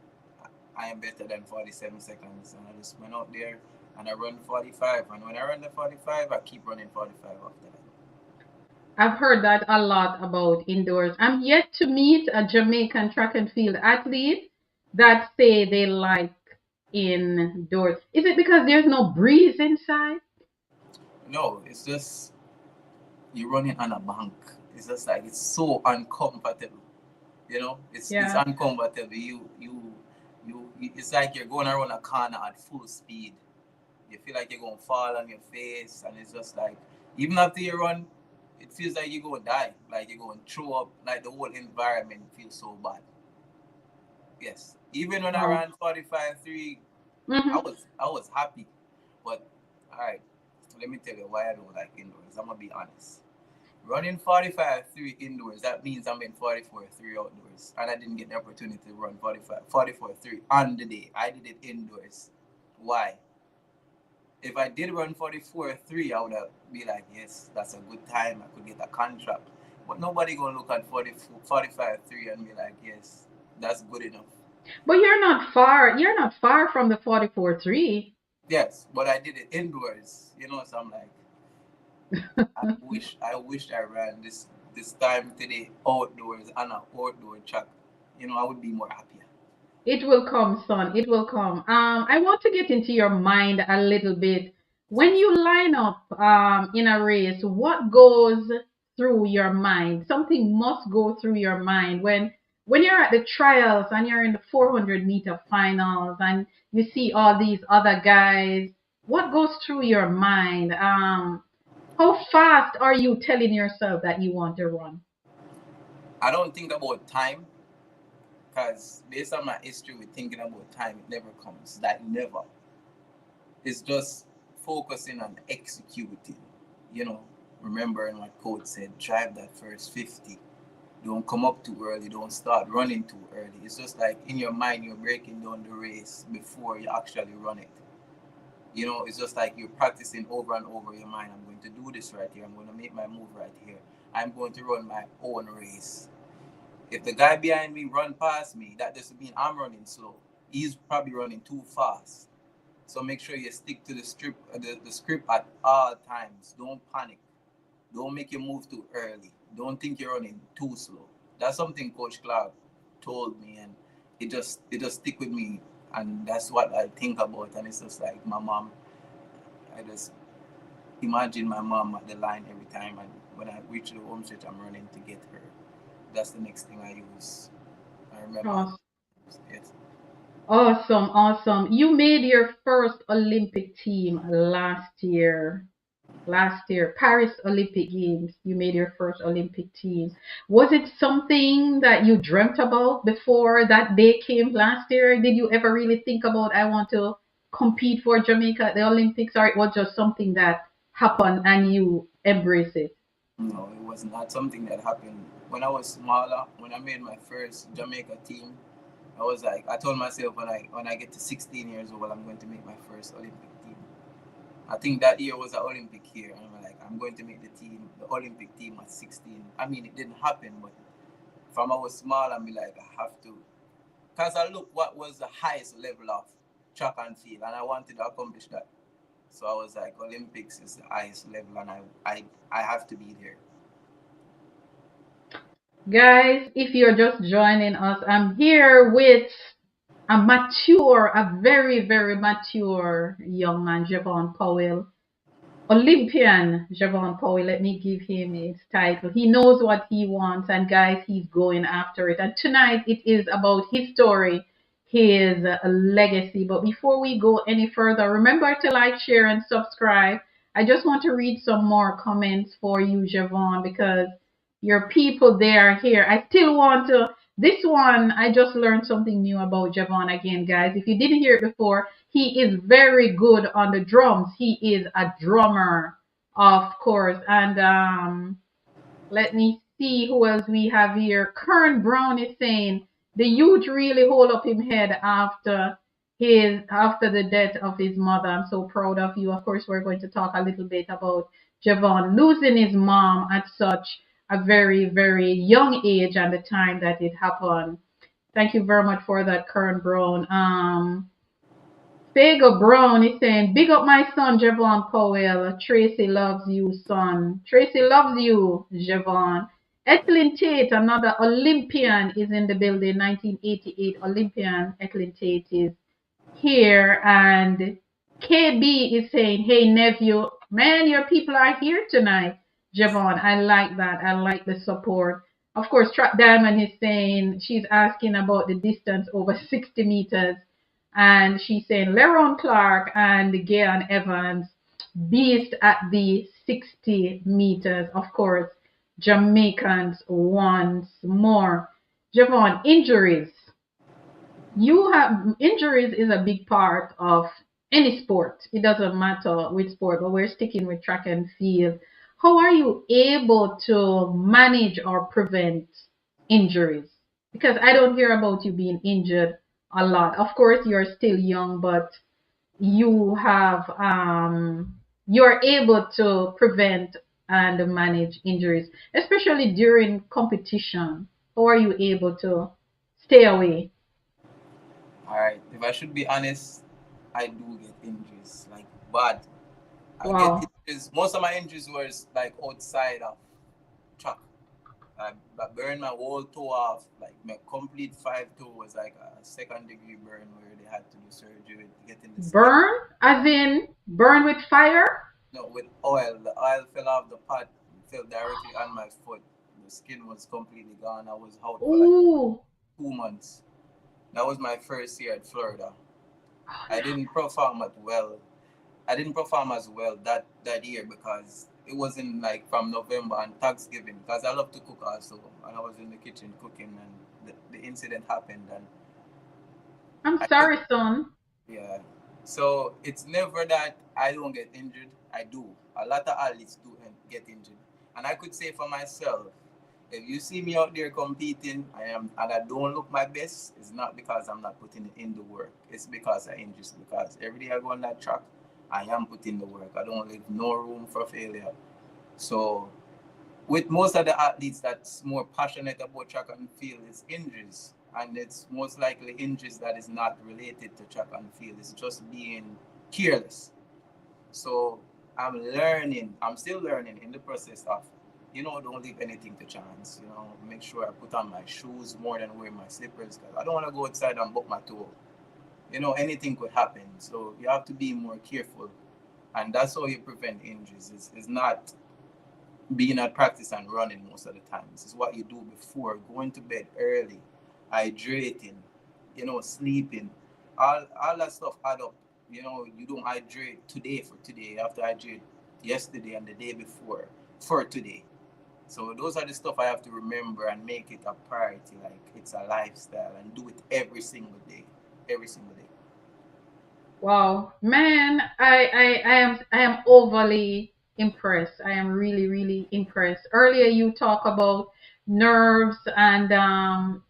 I am better than 47 seconds. And I just went out there and I run 45. And when I run the 45, I keep running 45 after that. I've heard that a lot about indoors. I'm yet to meet a Jamaican track and field athlete that say they like indoors. Is it because there's no breeze inside? No, it's just you're running on a bank. It's just like it's so uncomfortable. You know, it's Yeah. uncomfortable. It's like you're going around a corner at full speed. You feel like you're going to fall on your face, and it's just like even after you run, it feels like you're going to die, like you're going to throw up. Like the whole environment feels so bad. Yes, even when I Wow. ran 45.3, I Hmm. was I was happy. But all right, let me tell you why I don't like indoors. I'm gonna be honest. Running 45.3 indoors, that means I'm in 44.3 outdoors. And I didn't get the opportunity to run 44.3 on the day. I did it indoors. Why? If I did run 44.3, I would have be like, yes, that's a good time. I could get a contract. But nobody gonna look at 45.3 and be like, yes, that's good enough. But you're not far. You're not far from the 44.3. Yes, but I did it indoors. You know, so I'm like, I wish I ran this time today outdoors on an outdoor track. You know, I would be more happier. It will come, son. It will come. I want to get into your mind a little bit. When you line up in a race, what goes through your mind? Something must go through your mind when you're at the trials and you're in the 400-meter finals and you see all these other guys. What goes through your mind? How fast are you telling yourself that you want to run? I don't think about time because based on my history with thinking about time, it never comes. That never. It's just focusing on executing. You know, remembering what coach said: drive that first 50. Don't come up too early. Don't start running too early. It's just like in your mind, you're breaking down the race before you actually run it. You know, it's just like you're practicing over and over in your mind. I'm going to do this right here. I'm going to make my move right here. I'm going to run my own race. If the guy behind me run past me, that doesn't mean I'm running slow. He's probably running too fast. So make sure you stick to the script at all times. Don't panic. Don't make your move too early. Don't think you're running too slow. That's something Coach Clark told me, and it just stick with me, and that's what I think about. And it's just like my mom. I just imagine my mom at the line every time, and when I reach the home stretch, I'm running to get her. That's the next thing I use. I remember. Awesome. Yes. Awesome, awesome. You made your first Olympic team last year. Last year, Paris Olympic Games. You made your first Olympic team. Was it something that you dreamt about before that day came last year? Did you ever really think about, I want to compete for Jamaica at the Olympics, or it was just something that happened and you embrace it? No, it was not something that happened. When I was smaller, when I made my first Jamaica team, I was like, I told myself when I get to 16 years old, I'm going to make my first Olympic team. I think that year was an Olympic year, and I'm like, I'm going to make the Olympic team at 16. I mean, it didn't happen, but from I was small, I'm like, I have to, because I looked what was the highest level of track and field, and I wanted to accomplish that. So I was like, Olympics is the highest level, and I have to be there. Guys, if you're just joining us, I'm here with a very, very mature young man, Javon Powell. Olympian Javon Powell, let me give him his title. He knows what he wants, and guys, he's going after it. And tonight it is about his story, his legacy. But before we go any further, remember to like, share, and subscribe. I just want to read some more comments for you, Javon, because your people they are here. I still want to. This one, I just learned something new about Javon again, guys. If you didn't hear it before, he is very good on the drums. He is a drummer, of course. And let me see who else we have here. Kern Brown is saying the youth really hold up his head after the death of his mother. I'm so proud of you. Of course, we're going to talk a little bit about Javon losing his mom at such a very, very young age and the time that it happened. Thank you very much for that, Kern Brown. Fago Brown is saying, big up my son, Javon Powell. Tracy loves you, son. Tracy loves you, Javon. Ethelyn Tate, another Olympian, is in the building. 1988 Olympian Ethelyn Tate is here. And KB is saying, hey, nephew, man, your people are here tonight. Javon, I like that. I like the support. Of course, Trap Diamond is saying, she's asking about the distance over 60 meters. And she's saying Leron Clark and Gayan Evans beast at the 60 meters. Of course, Jamaicans once more. Javon, injuries. You have injuries is a big part of any sport. It doesn't matter which sport, but we're sticking with track and field. How are you able to manage or prevent injuries? Because I don't hear about you being injured a lot. Of course, you're still young, but you have you're able to prevent and manage injuries, especially during competition. How are you able to stay away? All right. If I should be honest, I do get injuries, like bad. I get Wow. injuries. Most of my injuries was like outside of track. I burned my whole toe off. Like my complete five toe was like a second degree burn where they had to do surgery to get in the skin. Burn, as in burn with fire? No, with oil. The oil fell off the pot, fell directly on my foot. The skin was completely gone. I was out for like Ooh. 2 months. That was my first year at Florida. Oh, I didn't perform at well. I didn't perform as well that year because it was in like from November and Thanksgiving because I love to cook also, and I was in the kitchen cooking and the incident happened and I'm I sorry, couldn't. son. Yeah. So it's never that I don't get injured. I do. A lot of athletes do get injured, and I could say for myself, if you see me out there competing, I am, and I don't look my best, it's not because I'm not putting in the work. It's because I injured. Because every day I go on that track, I am putting the work. I don't leave no room for failure. So with most of the athletes that's more passionate about track and field is injuries. And it's most likely injuries that is not related to track and field. It's just being careless. So I'm still learning in the process of, don't leave anything to chance. Make sure I put on my shoes more than wear my slippers because I don't want to go outside and buck my toe. Anything could happen. So you have to be more careful. And that's how you prevent injuries. It's not being at practice and running most of the time. This is what you do before going to bed early, hydrating, sleeping. All that stuff add up. You don't hydrate today for today. You have to hydrate yesterday and the day before for today. So those are the stuff I have to remember and make it a priority. Like it's a lifestyle and do it every single day. Every single day. Wow, man, I am overly impressed. I am really, really impressed. Earlier you talk about nerves and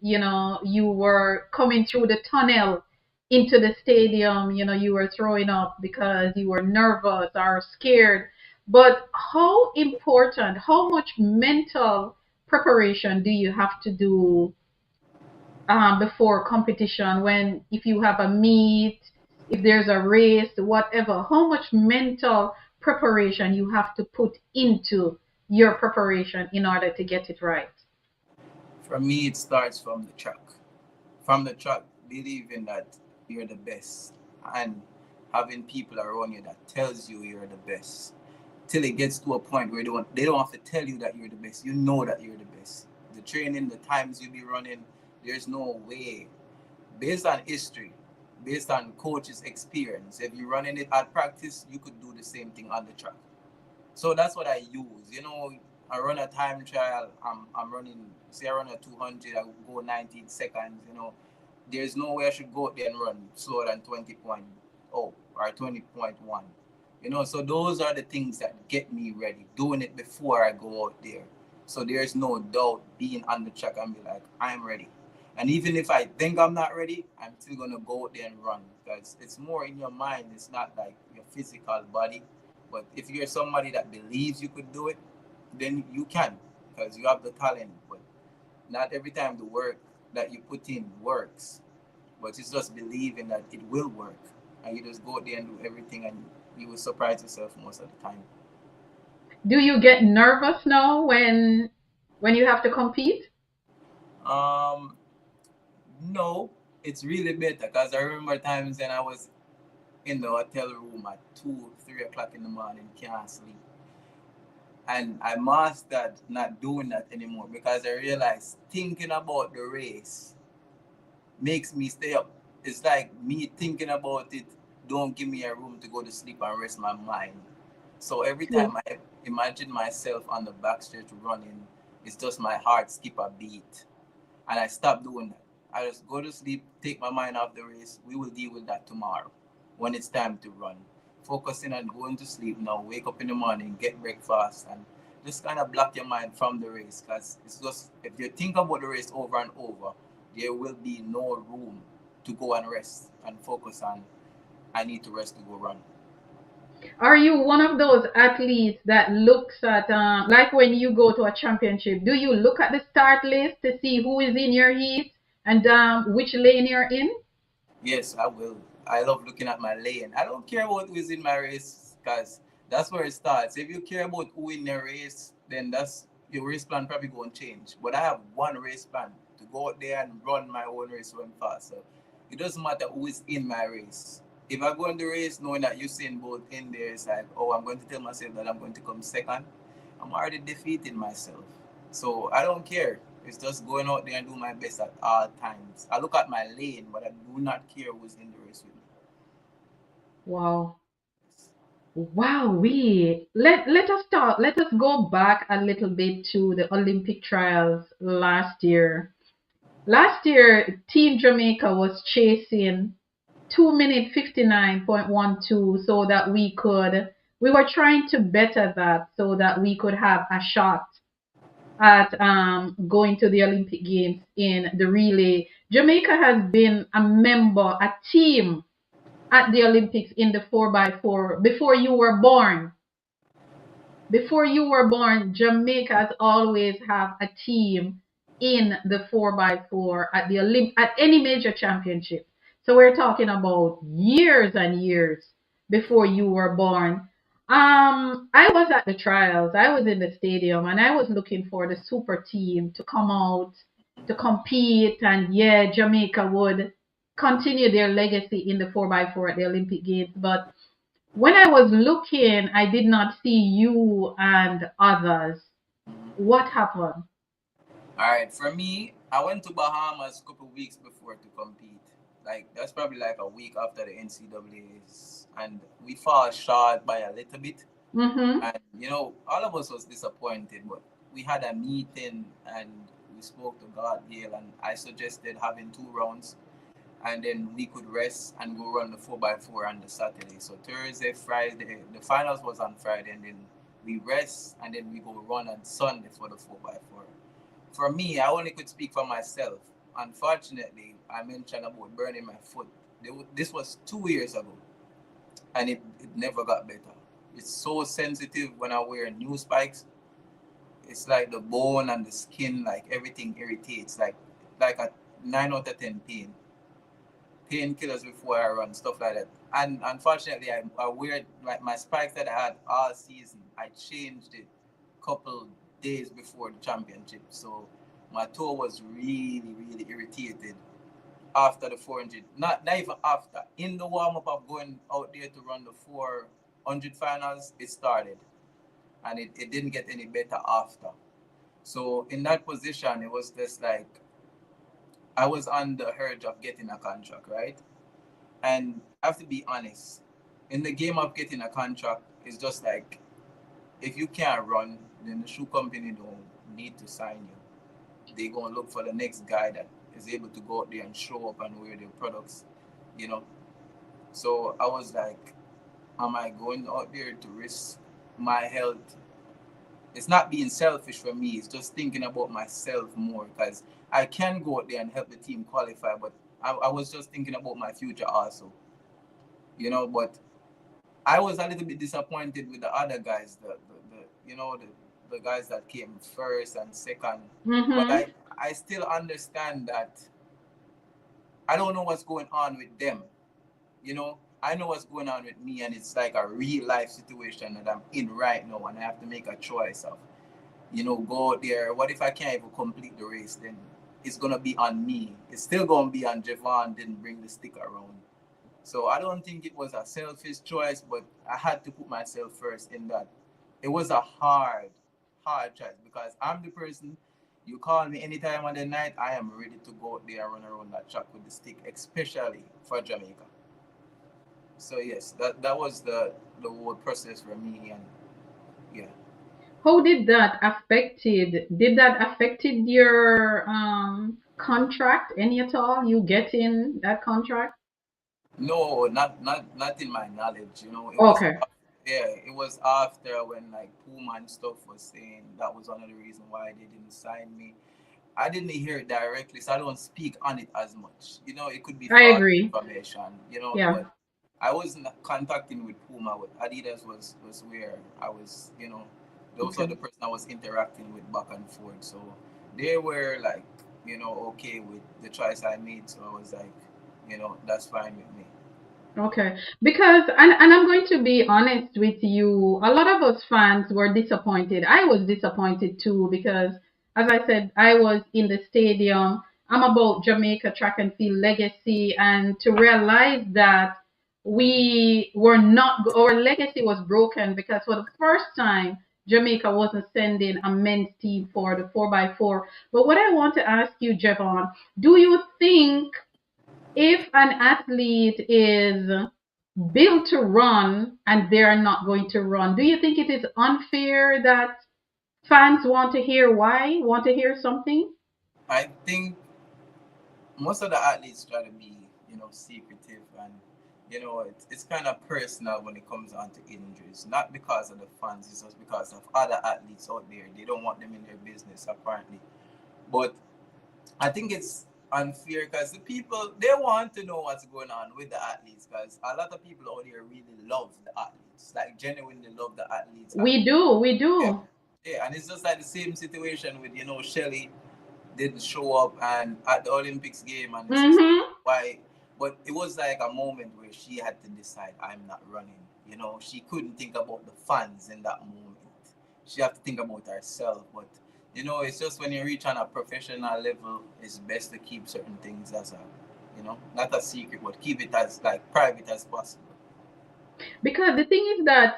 you were coming through the tunnel into the stadium, you were throwing up because you were nervous or scared. But how important, how much mental preparation do you have to do before competition, when if you have a meet, if there's a race, whatever, how much mental preparation you have to put into your preparation in order to get it right? For me, it starts from the track. From the track, believing that you're the best and having people around you that tells you you're the best. Till it gets to a point where they don't have to tell you that you're the best. You know that you're the best. The training, the times you be running, there's no way. Based on history, based on coach's experience, if you're running it at practice, you could do the same thing on the track. So that's what I use. I run a time trial. I'm running. Say I run a 200. I go 19 seconds. There's no way I should go out there and run slower than 20.0 or 20.1. So those are the things that get me ready. Doing it before I go out there. So there's no doubt being on the track and be like, I'm ready. And even if I think I'm not ready, I'm still gonna go out there and run because it's more in your mind. It's not like your physical body. But if you're somebody that believes you could do it, then you can. because you have the talent, but not every time the work that you put in works. But it's just believing that it will work, and you just go out there and do everything, and you will surprise yourself most of the time. Do you get nervous now when you have to compete? Um, no, it's really better because I remember times when I was in the hotel room at 2, 3 o'clock in the morning, can't sleep. And I mastered not doing that anymore because I realized thinking about the race makes me stay up. It's like me thinking about it don't give me a room to go to sleep and rest my mind. So every True. time I imagine myself on the backstretch running, it's just my heart skip a beat. And I stop doing that. I just go to sleep, take my mind off the race. We will deal with that tomorrow when it's time to run. Focusing on going to sleep now, wake up in the morning, get breakfast, and just kind of block your mind from the race. Because it's just, if you think about the race over and over, there will be no room to go and rest and focus on, I need to rest to go run. Are you one of those athletes that looks at like when you go to a championship, do you look at the start list to see who is in your heat and which lane you're in? Yes, I will. I love looking at my lane. I don't care about who's in my race because that's where it starts. If you care about who in the race, then that's your race plan probably going to change. But I have one race plan to go out there and run my own race run fast. So it doesn't matter who is in my race. If I go in the race knowing that Usain Bolt in there, it's like, oh, I'm going to tell myself that I'm going to come second. I'm already defeating myself. So I don't care. It's just going out there and do my best at all times. I look at my lane, but I do not care who's in the race with me. Wow. Wow, we let us talk. Let us go back a little bit to the Olympic trials last year. Last year, Team Jamaica was chasing 2 minute 59.12 so that we were trying to better that so that we could have a shot at going to the Olympic Games in the relay. Jamaica has been a member, a team at the Olympics in the 4x4 before you were born. Before you were born, Jamaica has always have a team in the 4x4 at the at any major championship. So we're talking about years and years before you were born. I was at the trials. I was in the stadium, and I was looking for the super team to come out to compete. And yeah, Jamaica would continue their legacy in the 4x4 at the Olympic Games. But when I was looking, I did not see you and others. What happened? All right, for me, I went to Bahamas a couple weeks before to compete. Like that's probably like a week after the NCAA's, and we fall short by a little bit. Mm-hmm. And all of us was disappointed, but we had a meeting and we spoke to God Gale, and I suggested having 2 rounds, and then we could rest and go run the 4x4 on the Saturday. So Thursday, Friday, the finals was on Friday, and then we rest and then we go run on Sunday for the 4x4. For me, I only could speak for myself. Unfortunately, I mentioned about burning my foot. This was 2 years ago, and it never got better. It's so sensitive when I wear new spikes. It's like the bone and the skin, like everything irritates. Like a 9 out of 10 pain. Painkillers before I run, stuff like that. And unfortunately, I wear like my spikes that I had all season. I changed it a couple days before the championship, so my toe was really, really irritated after the 400. Not even after. In the warm up of going out there to run the 400 finals, it started, and it didn't get any better after. So in that position, it was just like I was on the urge of getting a contract, right? And I have to be honest. In the game of getting a contract, it's just like if you can't run, then the shoe company don't need to sign you. They gonna look for the next guy that is able to go out there and show up and wear their products, you know. So I was like, am I going out there to risk my health? It's not being selfish for me. It's just thinking about myself more because I can go out there and help the team qualify, but I was just thinking about my future also, But I was a little bit disappointed with the other guys, the the guys that came first and second. But Mm-hmm. I still understand that I don't know what's going on with them. You know, I know what's going on with me, and it's like a real life situation that I'm in right now, and I have to make a choice of, go out there. What if I can't even complete the race? Then it's gonna be on me. It's still gonna be on Javon. Didn't bring the stick around. So I don't think it was a selfish choice, but I had to put myself first in that. It was a hard choice because I'm the person. You call me any time of the night, I am ready to go out there and run around that track with the stick, especially for Jamaica. So yes, that was the whole process for me, and yeah. How did that affected? Did that affected your contract any at all? You getting that contract? No, not in my knowledge. It was Okay. yeah, it was after when like Puma and stuff was saying that was one of the reasons why they didn't sign me. I didn't hear it directly, so I don't speak on it as much. It could be I false agree. information. Yeah. But I wasn't contacting with Puma. With Adidas was where I was. Those are Okay. the person I was interacting with back and forth. So they were like, okay with the choice I made. So I was like, that's fine with me. Okay. Because and I'm going to be honest with you, a lot of us fans were disappointed. I was disappointed too because as I said, I was in the stadium. I'm about Jamaica track and field legacy and to realize that we were not our legacy was broken because for the first time Jamaica wasn't sending a men's team for the 4x4. But what I want to ask you, Jevon, do you think if an athlete is built to run and they're not going to run, do you think it is unfair that fans want to hear why, want to hear something? I think most of the athletes try to be, secretive, and it's kind of personal when it comes on to injuries. Not because of the fans, it's just because of other athletes out there. They don't want them in their business apparently. But I think it's unfair because the people they want to know what's going on with the athletes because a lot of people out there really love the athletes, like genuinely love the athletes, and We yeah, do. yeah, and it's just like the same situation with Shelly didn't show up and at the Olympics game and the sister Mm-hmm. why, but it was like a moment where she had to decide I'm not running. She couldn't think about the fans in that moment. She had to think about herself. But it's just when you reach on a professional level, it's best to keep certain things as a not a secret, but keep it as like private as possible. Because the thing is that,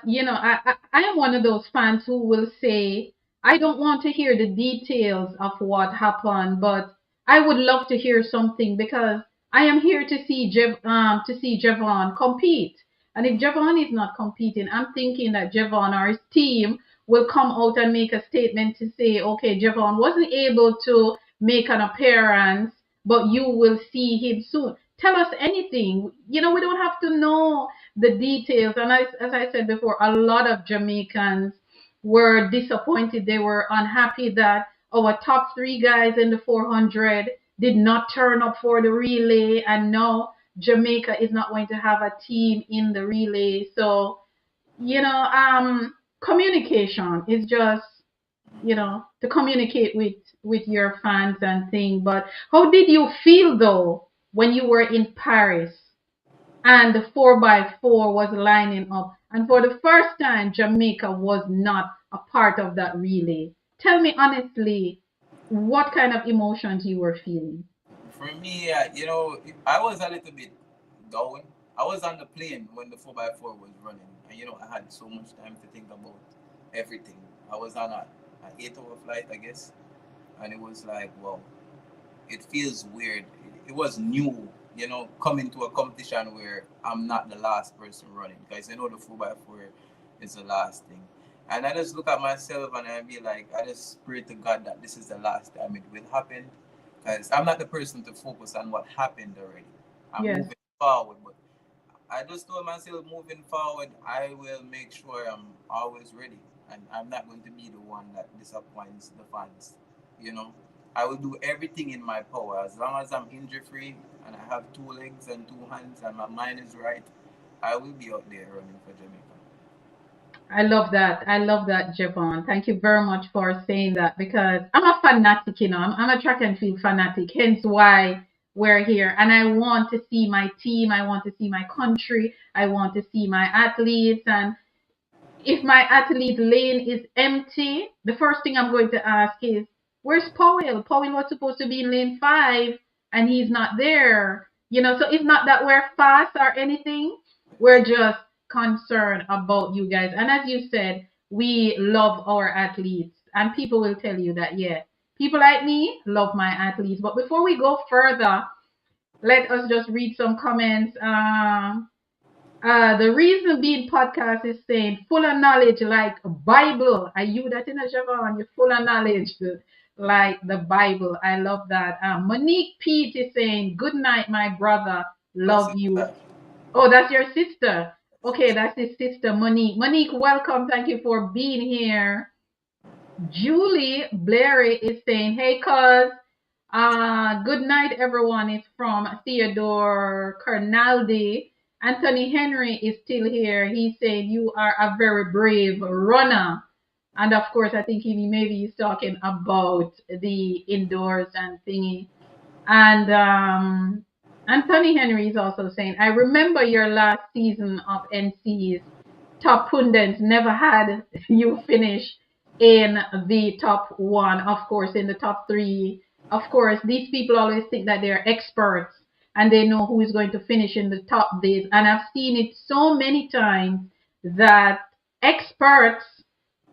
I am one of those fans who will say, I don't want to hear the details of what happened, but I would love to hear something because I am here to see to see Javon compete. And if Javon is not competing, I'm thinking that Javon or his team will come out and make a statement to say, okay, Javon wasn't able to make an appearance, but you will see him soon. Tell us anything. We don't have to know the details. And as I said before, a lot of Jamaicans were disappointed. They were unhappy that our top three guys in the 400 did not turn up for the relay. And now Jamaica is not going to have a team in the relay. So, communication is just, to communicate with your fans and thing. But how did you feel though when you were in Paris and the 4x4 was lining up. And for the first time, Jamaica was not a part of that relay. Tell me honestly, what kind of emotions you were feeling? For me, I was a little bit down. I was on the plane when the 4x4 was running, and I had so much time to think about everything. I was on an 8 hour flight, I guess, and it was like, wow, it feels weird. It was new, coming to a competition where I'm not the last person running because the 4x4 is the last thing. And I just look at myself and I be like, I just pray to God that this is the last time it will happen because I'm not the person to focus on what happened already. I'm Yes. moving forward, but I just told myself moving forward, I will make sure I'm always ready, and I'm not going to be the one that disappoints the fans. You know, I will do everything in my power as long as I'm injury free and I have two legs and two hands and my mind is right. I will be out there running for Jamaica. I love that. I love that, Javon. Thank you very much for saying that because I'm a fanatic, I'm a track and field fanatic, hence why we're here. And I want to see my team, I want to see my country, I want to see my athletes. And if my athlete lane is empty, the first thing I'm going to ask is, where's Powell? Powell was supposed to be in lane five and he's not there. So it's not that we're fast or anything. We're just concerned about you guys. And as you said, we love our athletes. And people will tell you that, yeah, people like me love my athletes. But before we go further, let us just read some comments. The reason being podcast is saying full of knowledge like Bible. Are you that in a Javon? You're full of knowledge like the Bible. I love that. Monique Pete is saying, good night, my brother. My Love you. sister. Oh, that's your sister. Okay, that's his sister, Monique. Monique, welcome. Thank you for being here. Julie Blairy is saying, hey, cuz, good night, everyone. It's from Theodore Carnaldi. Anthony Henry is still here. He said, you are a very brave runner. And of course, I think he maybe he's talking about the indoors and thingy. And Anthony Henry is also saying, I remember your last season of NC's top pundits never had you finish in the top one, of course, in the top three. Of course, these people always think that they're experts and they know who is going to finish in the top days. And I've seen it so many times that experts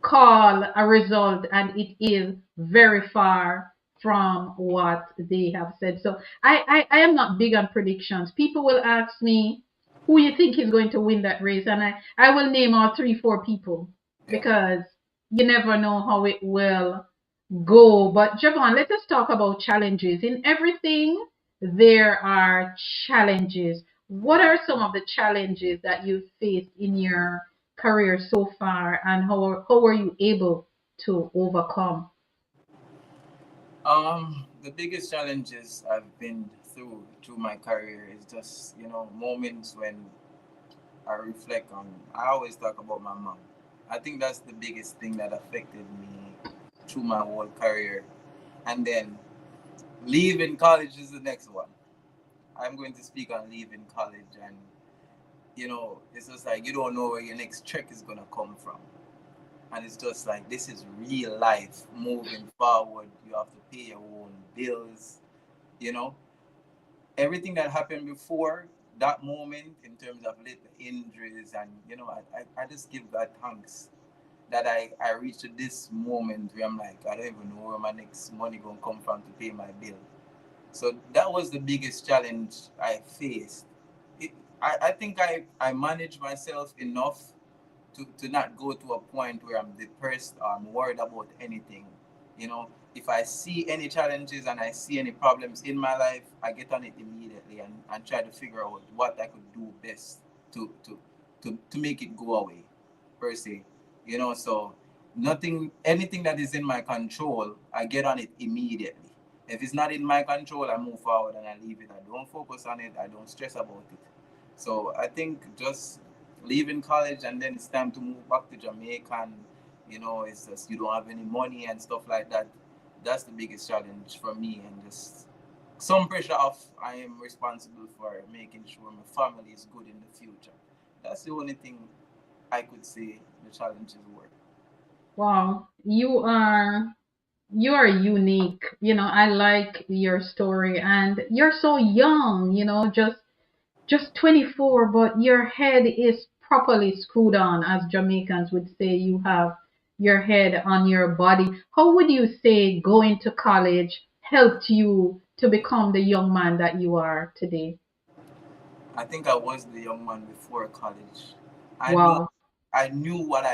call a result and it is very far from what they have said. So I am not big on predictions. People will ask me who you think is going to win that race, and I will name all three, four people Yeah. because you never know how it will go. But Javon, let us talk about challenges. In everything, there are challenges. What are some of the challenges that you've faced in your career so far, and how are you able to overcome? The biggest challenges I've been through my career is just, moments when I reflect on. I always talk about my mom. I think that's the biggest thing that affected me through my whole career. And then leaving college is the next one. I'm going to speak on leaving college, and it's just like you don't know where your next check is gonna come from. And it's just like this is real life moving forward. You have to pay your own bills, you know. Everything that happened before that moment in terms of little injuries, and I just give God thanks that I reached this moment where I'm like, I don't even know where my next money gonna come from to pay my bill. So that was the biggest challenge I faced. I think I managed myself enough to not go to a point where I'm depressed or I'm worried about anything. If I see any challenges and I see any problems in my life, I get on it immediately and try to figure out what I could do best to make it go away, per se. So anything that is in my control, I get on it immediately. If it's not in my control, I move forward and I leave it. I don't focus on it. I don't stress about it. So I think just leaving college and then it's time to move back to Jamaica, and it's just you don't have any money and stuff like that. That's the biggest challenge for me, and just some pressure of I am responsible for making sure my family is good in the future. That's the only thing I could say the challenges were. Wow, you are unique. I like your story, and you're so young. Just 24, but your head is properly screwed on, as Jamaicans would say. You have your head on your body. How would you say going to college helped you to become the young man that you are today? I think I was the young man before college. I knew Wow. I knew what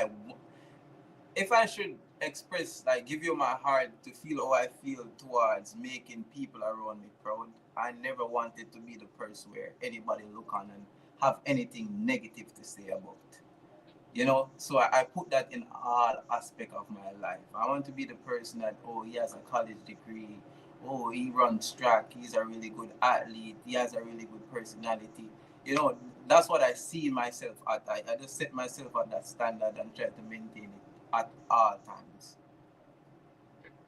if I should express, like, give you my heart to feel how I feel towards making people around me proud, I never wanted to be the person where anybody look on and have anything negative to say about. So I put that in all aspect of my life. I want to be the person that, oh, he has a college degree, oh, he runs track, he's a really good athlete, he has a really good personality. you know, that's what I see myself at. I just set myself at that standard and try to maintain it at all times.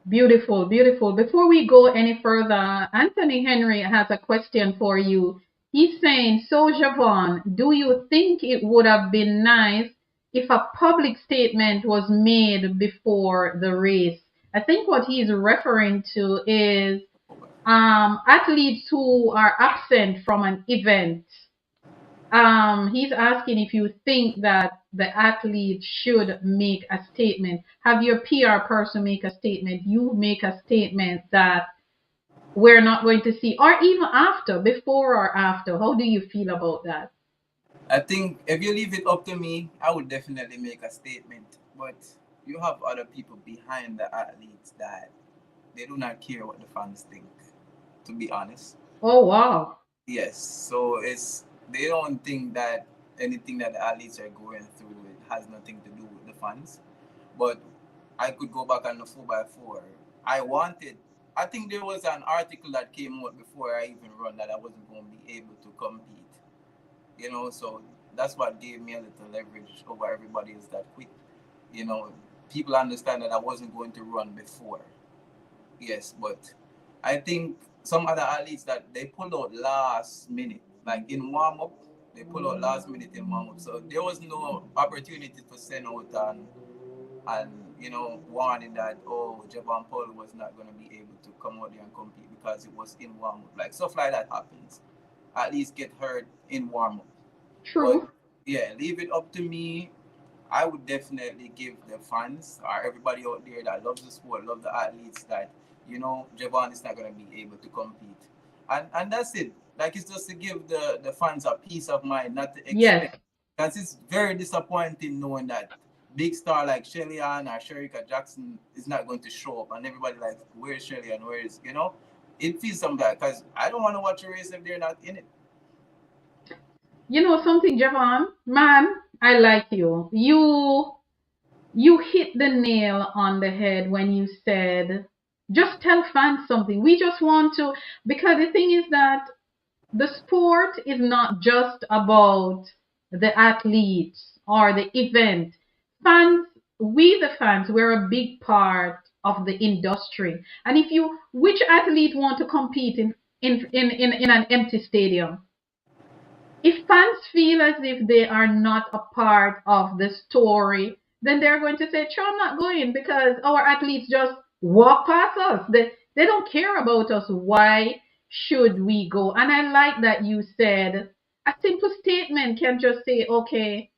Beautiful, beautiful. Before we go any further, Anthony Henry has a question for you. He's saying, so Javon, do you think it would have been nice if a public statement was made before the race? I think what he's referring to is athletes who are absent from an event. He's asking if you think that the athlete should make a statement. Have your PR person make a statement. You make a statement that we're not going to see, or even after, before or after. How do you feel about that? I think if you leave it up to me, I would definitely make a statement. But you have other people behind the athletes that they do not care what the fans think, to be honest. Oh, wow. Yes, so they don't think that anything that the athletes are going through it has nothing to do with the fans. But I could go back on the 4x4. I think there was an article that came out before I even run that I wasn't going to be able to compete. You know, so that's what gave me a little leverage over everybody else that quit. You know, people understand that I wasn't going to run before. Yes, but I think some other athletes that they pulled out last minute, like in warm up, they pulled out last minute in warm up. So there was no opportunity to send out and you know, warning that Javon Paul was not going to be able to come out there and compete because it was in warm up. Like stuff like that happens. At least get hurt in warm up. True. But yeah, leave it up to me. I would definitely give the fans or everybody out there that loves the sport, love the athletes, that you know Javon is not going to be able to compete, and that's it. Like it's just to give the fans a peace of mind, not to expect. Yes. Because it's very disappointing knowing that big star like Shelly Ann or Shericka Jackson is not going to show up, and everybody like, where's Shelly Ann? Where is, you know? It feels some bad because I don't want to watch a race if they're not in it. You know something, Javon? Man, I like you. You hit the nail on the head when you said, just tell fans something. We just want to, because the thing is that the sport is not just about the athletes or the event. Fans, we the fans, we're a big part of the industry. And if you, which athlete want to compete in an empty stadium? If fans feel as if they are not a part of the story, then they're going to say, sure, I'm not going because our athletes just walk past us. They don't care about us. Why should we go? And I like that you said a simple statement can just say, okay,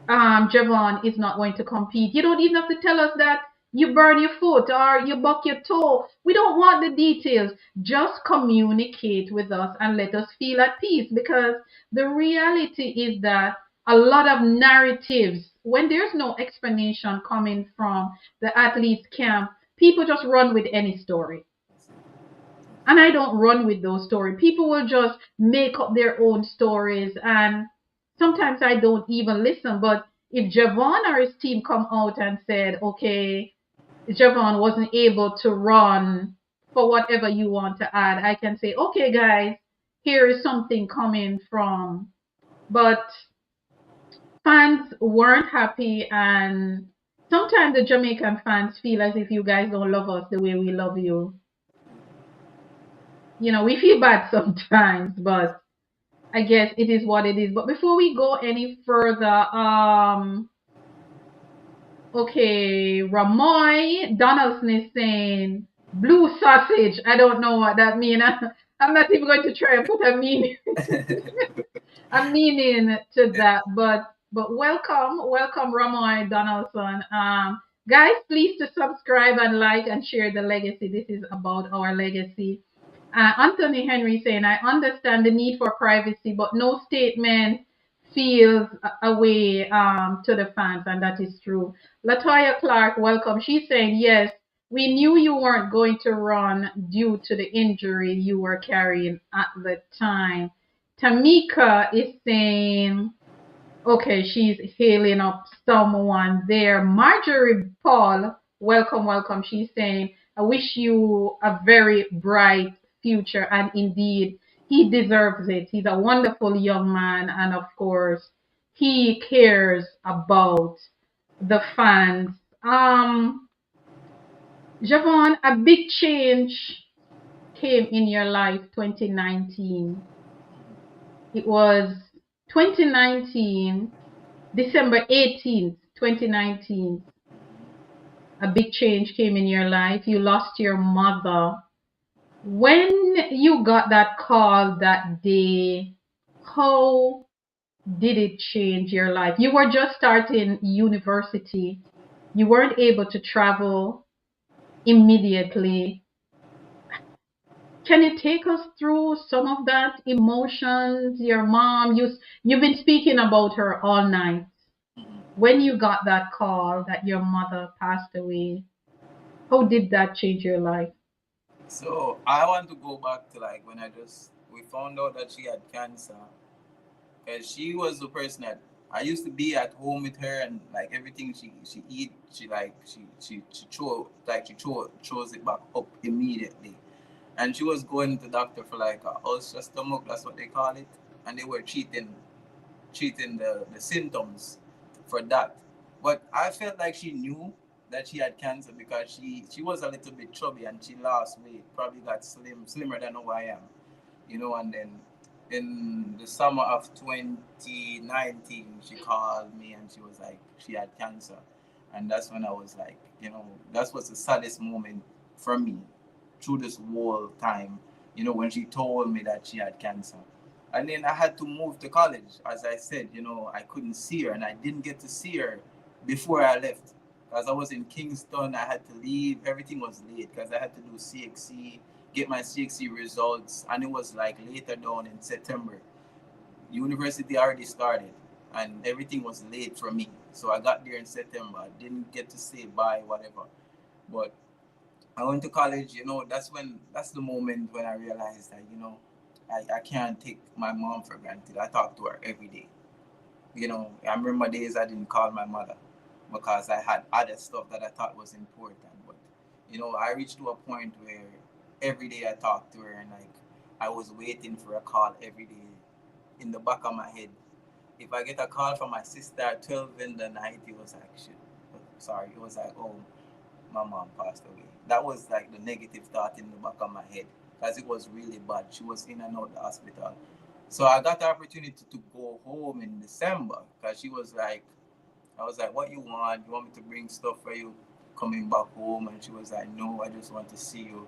Javon is not going to compete. You don't even have to tell us that you burn your foot or you buck your toe. We don't want the details. Just communicate with us and let us feel at peace, because the reality is that a lot of narratives, when there's no explanation coming from the athletes camp, people just run with any story. And I don't run with those stories. People will just make up their own stories, and sometimes I don't even listen. But if Javon or his team come out and said, okay, Javon wasn't able to run for whatever you want to add, I can say, okay, guys, here is something coming from. But fans weren't happy, and sometimes the Jamaican fans feel as if you guys don't love us the way we love you. You know, we feel bad sometimes, but I guess it is what it is. But before we go any further, okay, Ramoy Donaldson is saying blue sausage. I don't know what that means. I'm not even going to try and put a meaning to that. But welcome, Ramoy Donaldson. Guys, please to subscribe and like and share the legacy. This is about our legacy. Anthony Henry saying, I understand the need for privacy, but no statement feels a way to the fans, and that is true. Latoya Clark, welcome. She's saying, yes, we knew you weren't going to run due to the injury you were carrying at the time. Tamika is saying, okay, she's hailing up someone there. Marjorie Paul, welcome. She's saying, I wish you a very bright future, and indeed He deserves it. He's a wonderful young man, and of course, he cares about the fans. Javon, a big change came in your life 2019. It was 2019, December 18th, 2019. A big change came in your life. You lost your mother. When you got that call that day, how did it change your life? You were just starting university. You weren't able to travel immediately. Can you take us through some of that emotions? Your mom, you've been speaking about her all night. When you got that call that your mother passed away, how did that change your life? So I want to go back to like when we found out that she had cancer, because she was the person that I used to be at home with her, and like everything she eat, she chose it back up immediately. And she was going to the doctor for like a ulcer stomach, that's what they call it, and they were treating the symptoms for that. But I felt like she knew that she had cancer because she was a little bit chubby and she lost weight, probably got slimmer than who I am, and then in the summer of 2019 she called me and she was like she had cancer. And that's when I was like, that was the saddest moment for me through this whole time, when she told me that she had cancer. And then I had to move to college. As I said, I couldn't see her, and I didn't get to see her before I left. As I was in Kingston, I had to leave. Everything was late because I had to do CXC, get my CXC results, and it was like later down in September. University already started, and everything was late for me. So I got there in September. I didn't get to say bye, whatever. But I went to college. That's the moment when I realized that I can't take my mom for granted. I talk to her every day. I remember days I didn't call my mother because I had other stuff that I thought was important. But I reached to a point where every day I talked to her, and like I was waiting for a call every day in the back of my head. If I get a call from my sister at 12 in the night, it was like shit. Sorry, it was like, oh, my mom passed away. That was like the negative thought in the back of my head because it was really bad. She was in and out the hospital. So I got the opportunity to go home in December because she was like, I was like, what you want? You want me to bring stuff for you coming back home? And she was like, no, I just want to see you.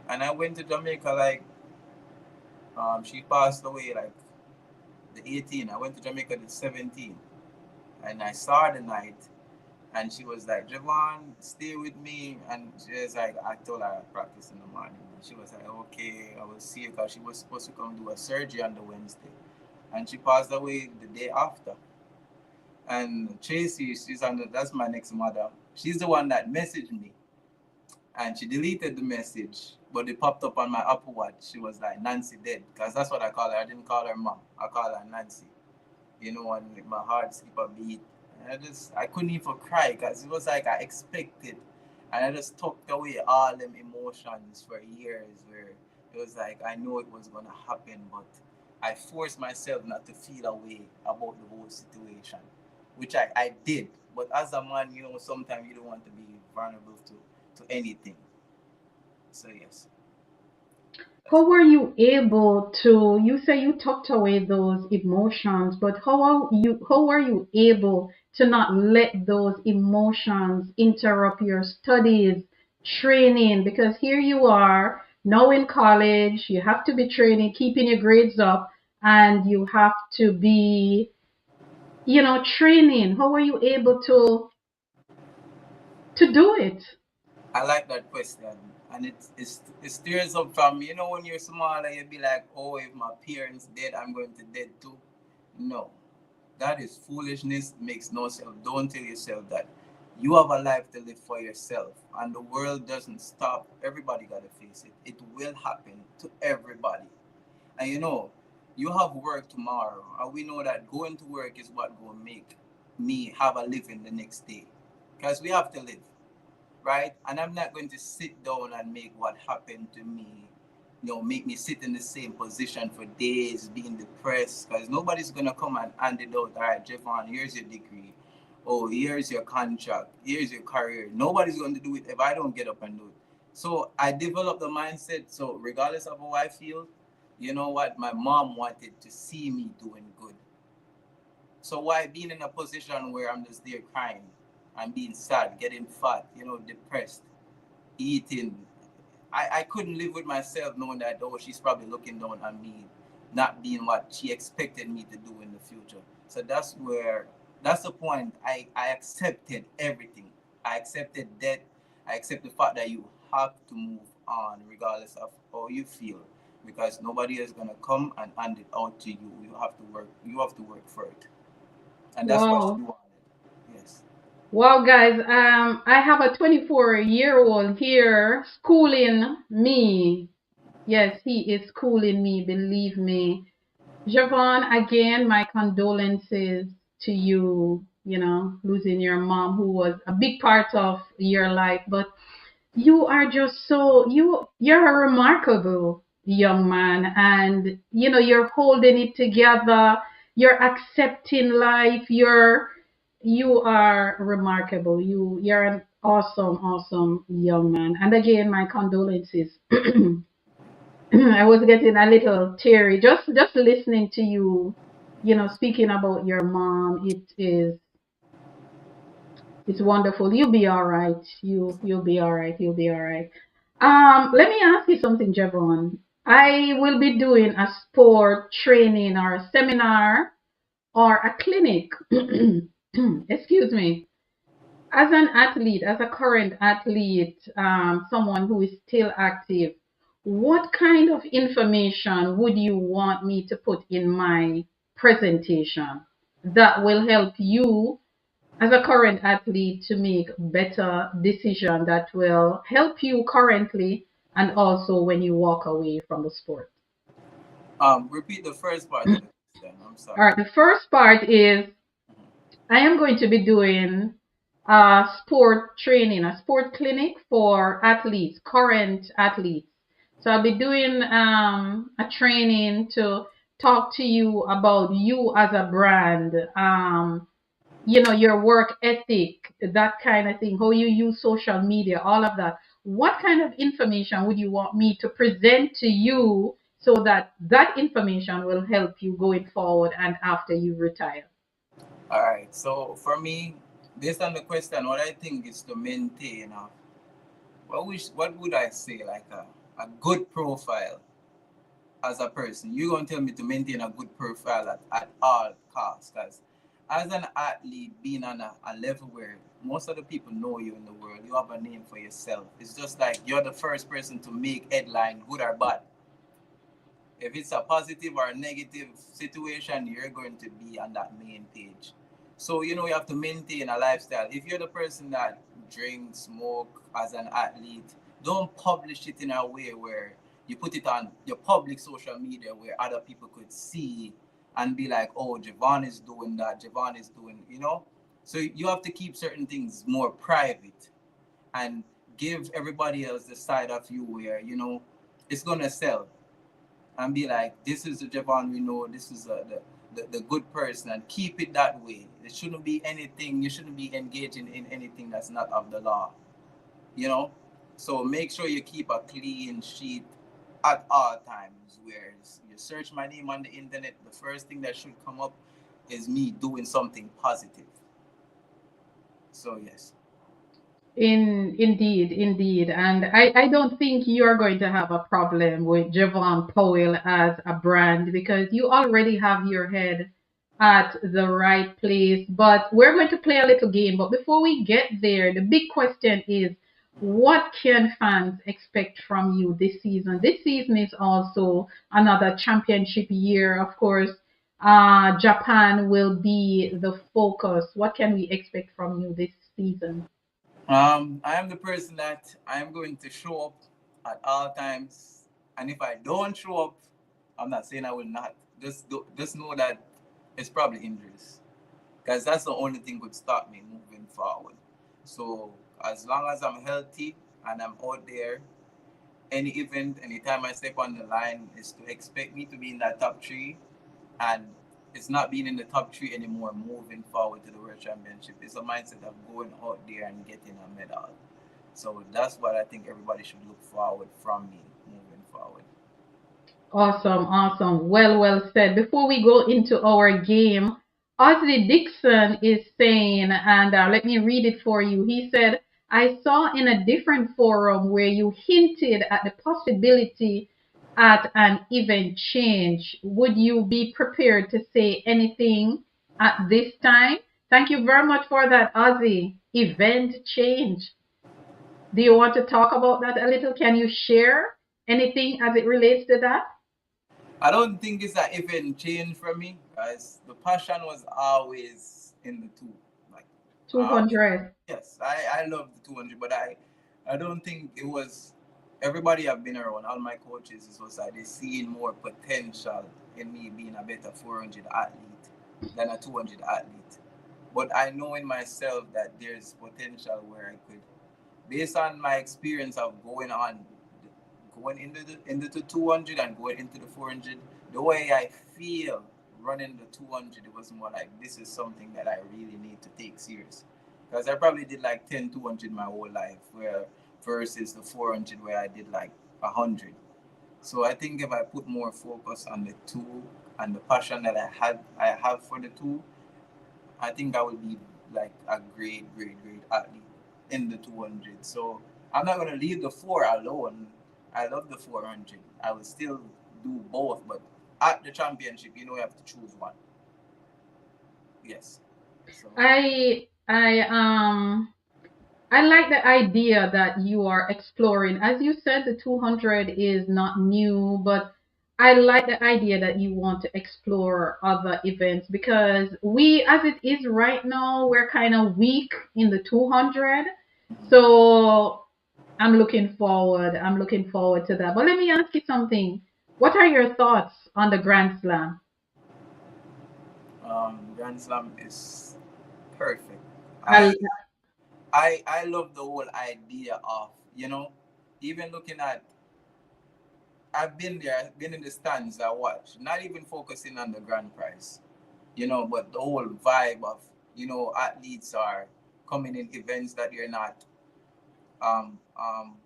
And I went to Jamaica like, she passed away like the 18th. I went to Jamaica the 17th. And I saw her the night. And she was like, Javon, stay with me. And she was like, I told her I practice in the morning. And she was like, okay, I will see you because she was supposed to come do a surgery on the Wednesday. And she passed away the day after. And Tracy, that's my next mother. She's the one that messaged me. And she deleted the message, but it popped up on my Apple Watch. She was like, Nancy dead. Because that's what I call her. I didn't call her mom. I call her Nancy. And my heart skipped a beat. I couldn't even cry because it was like I expected, and I just tucked away all them emotions for years. Where it was like I knew it was gonna happen, but I forced myself not to feel a way about the whole situation, which I did. But as a man, sometimes you don't want to be vulnerable to anything. So yes. How were you able to, you say you tucked away those emotions, but how are you able to not let those emotions interrupt your studies, training? Because here you are now in college, you have to be training, keeping your grades up, and you have to be, training. How are you able to do it? I like that question, and it stirs up from when you're smaller, you'd be like, oh, if my parents dead, I'm going to dead too. No, that is foolishness. Makes no sense. Don't tell yourself that. You have a life to live for yourself, and the world doesn't stop. Everybody gotta face it. It will happen to everybody, and you have work tomorrow, and we know that going to work is what will make me have a living the next day, because we have to live, right? And I'm not going to sit down and make what happened to me make me sit in the same position for days, being depressed, because nobody's gonna come and hand it out. All right, Javon, here's your degree. Oh, here's your contract. Here's your career. Nobody's going to do it if I don't get up and do it. So I developed the mindset. So regardless of how I feel, you know what? My mom wanted to see me doing good. So why being in a position where I'm just there crying, I'm being sad, getting fat, depressed, eating. I couldn't live with myself knowing that, oh, she's probably looking down on me, not being what she expected me to do in the future. So that's the point. I accepted everything. I accepted death. I accept the fact that you have to move on regardless of how you feel, because nobody is gonna come and hand it out to you. You have to work. You have to work for it, and that's what she Wow. wanted. Yes. Wow, guys. I have a 24-year-old here schooling me. Yes, he is schooling me, believe me. Javon, again, my condolences to you, losing your mom, who was a big part of your life. But you are just you're a remarkable young man, and you're holding it together. You're accepting life. You are remarkable. You're an awesome young man. And again, my condolences. I was getting a little teary just listening to you, speaking about your mom. It's wonderful. You'll be all right. You'll be all right. You'll be all right. Let me ask you something, Javon. I will be doing a sport training or a seminar or a clinic. Excuse me. As an athlete, as a current athlete, someone who is still active, what kind of information would you want me to put in my presentation that will help you as a current athlete to make better decision that will help you currently and also when you walk away from the sport? Repeat the first part of the question. I'm All sorry. right, the first part is I am going to be doing a sport training, a sport clinic for athletes, current athletes. So I'll be doing a training to talk to you about you as a brand, your work ethic, that kind of thing, how you use social media, all of that. What kind of information would you want me to present to you so that that information will help you going forward and after you retire? All right. So for me, based on the question, what I think is to maintain what would I say, like a good profile as a person. You're gonna tell me to maintain a good profile at all costs, because as an athlete, being on a level where most of the people know you in the world, you have a name for yourself. It's just like you're the first person to make headline, good or bad. If it's a positive or a negative situation, you're going to be on that main page. So you have to maintain a lifestyle. If you're the person that drinks, smoke as an athlete, don't publish it in a way where you put it on your public social media where other people could see and be like, oh, Javon is doing that, Javon is doing. So you have to keep certain things more private and give everybody else the side of you where it's gonna sell, and be like, this is the Javon we know, this is the good person, and keep it that way. There shouldn't be anything, you shouldn't be engaging in anything that's not of the law, you know? So make sure you keep a clean sheet at all times. Where you search my name on the internet, the first thing that should come up is me doing something positive. So, yes. Indeed. And I don't think you're going to have a problem with Javon Powell as a brand because you already have your head at the right place. But we're going to play a little game. But before we get there, the big question is what can fans expect from you this season? This season is also another championship year. Of course, Japan will be the focus. What can we expect from you this season? I am the person that I am going to show up at all times, and if I don't show up, I'm not saying I will not. Just know that it's probably injuries, because that's the only thing could stop me moving forward. So as long as I'm healthy and I'm out there, any event, anytime I step on the line, is to expect me to be in that top three, and it's not being in the top three anymore. Moving forward to the World Championship, it's a mindset of going out there and getting a medal. So that's what I think everybody should look forward from me moving forward. Awesome, awesome. Well said. Before we go into our game, Ozzy Dixon is saying, and let me read it for you. He said, I saw in a different forum where you hinted at the possibility at an event change. Would you be prepared to say anything at this time? Thank you very much for that, Ozzy. Event change. Do you want to talk about that a little? Can you share anything as it relates to that? I don't think it's an event change for me, guys. The passion was always in the two. Like, 200. yes, I love the 200, but I don't think it was. Everybody I've been around, all my coaches, is was like they seeing more potential in me being a better 400 athlete than a 200 athlete. But I know in myself that there's potential where I could, based on my experience of going into the 200 and going into the 400, the way I feel running the 200, it was more like this is something that I really need to take serious. Because I probably did like 10 200 my whole life, where versus the 400 where I did like 100. So I think if I put more focus on the two and the passion that I have for the two, I think I would be like a great athlete in the 200. So I'm not gonna leave the four alone. I love the 400. I will still do both, but at the championship, you have to choose one. Yes. So I like the idea that you are exploring. As you said, the 200 is not new, but I like the idea that you want to explore other events because we, as it is right now, we're kind of weak in the 200. So I'm looking forward. I'm looking forward to that. But let me ask you something. What are your thoughts on the Grand Slam? Grand Slam is perfect. I, I love the whole idea of, even looking at, I've been there, I've been in the stands, I watch, not even focusing on the grand prize, but the whole vibe of, athletes are coming in events that they're not um, um,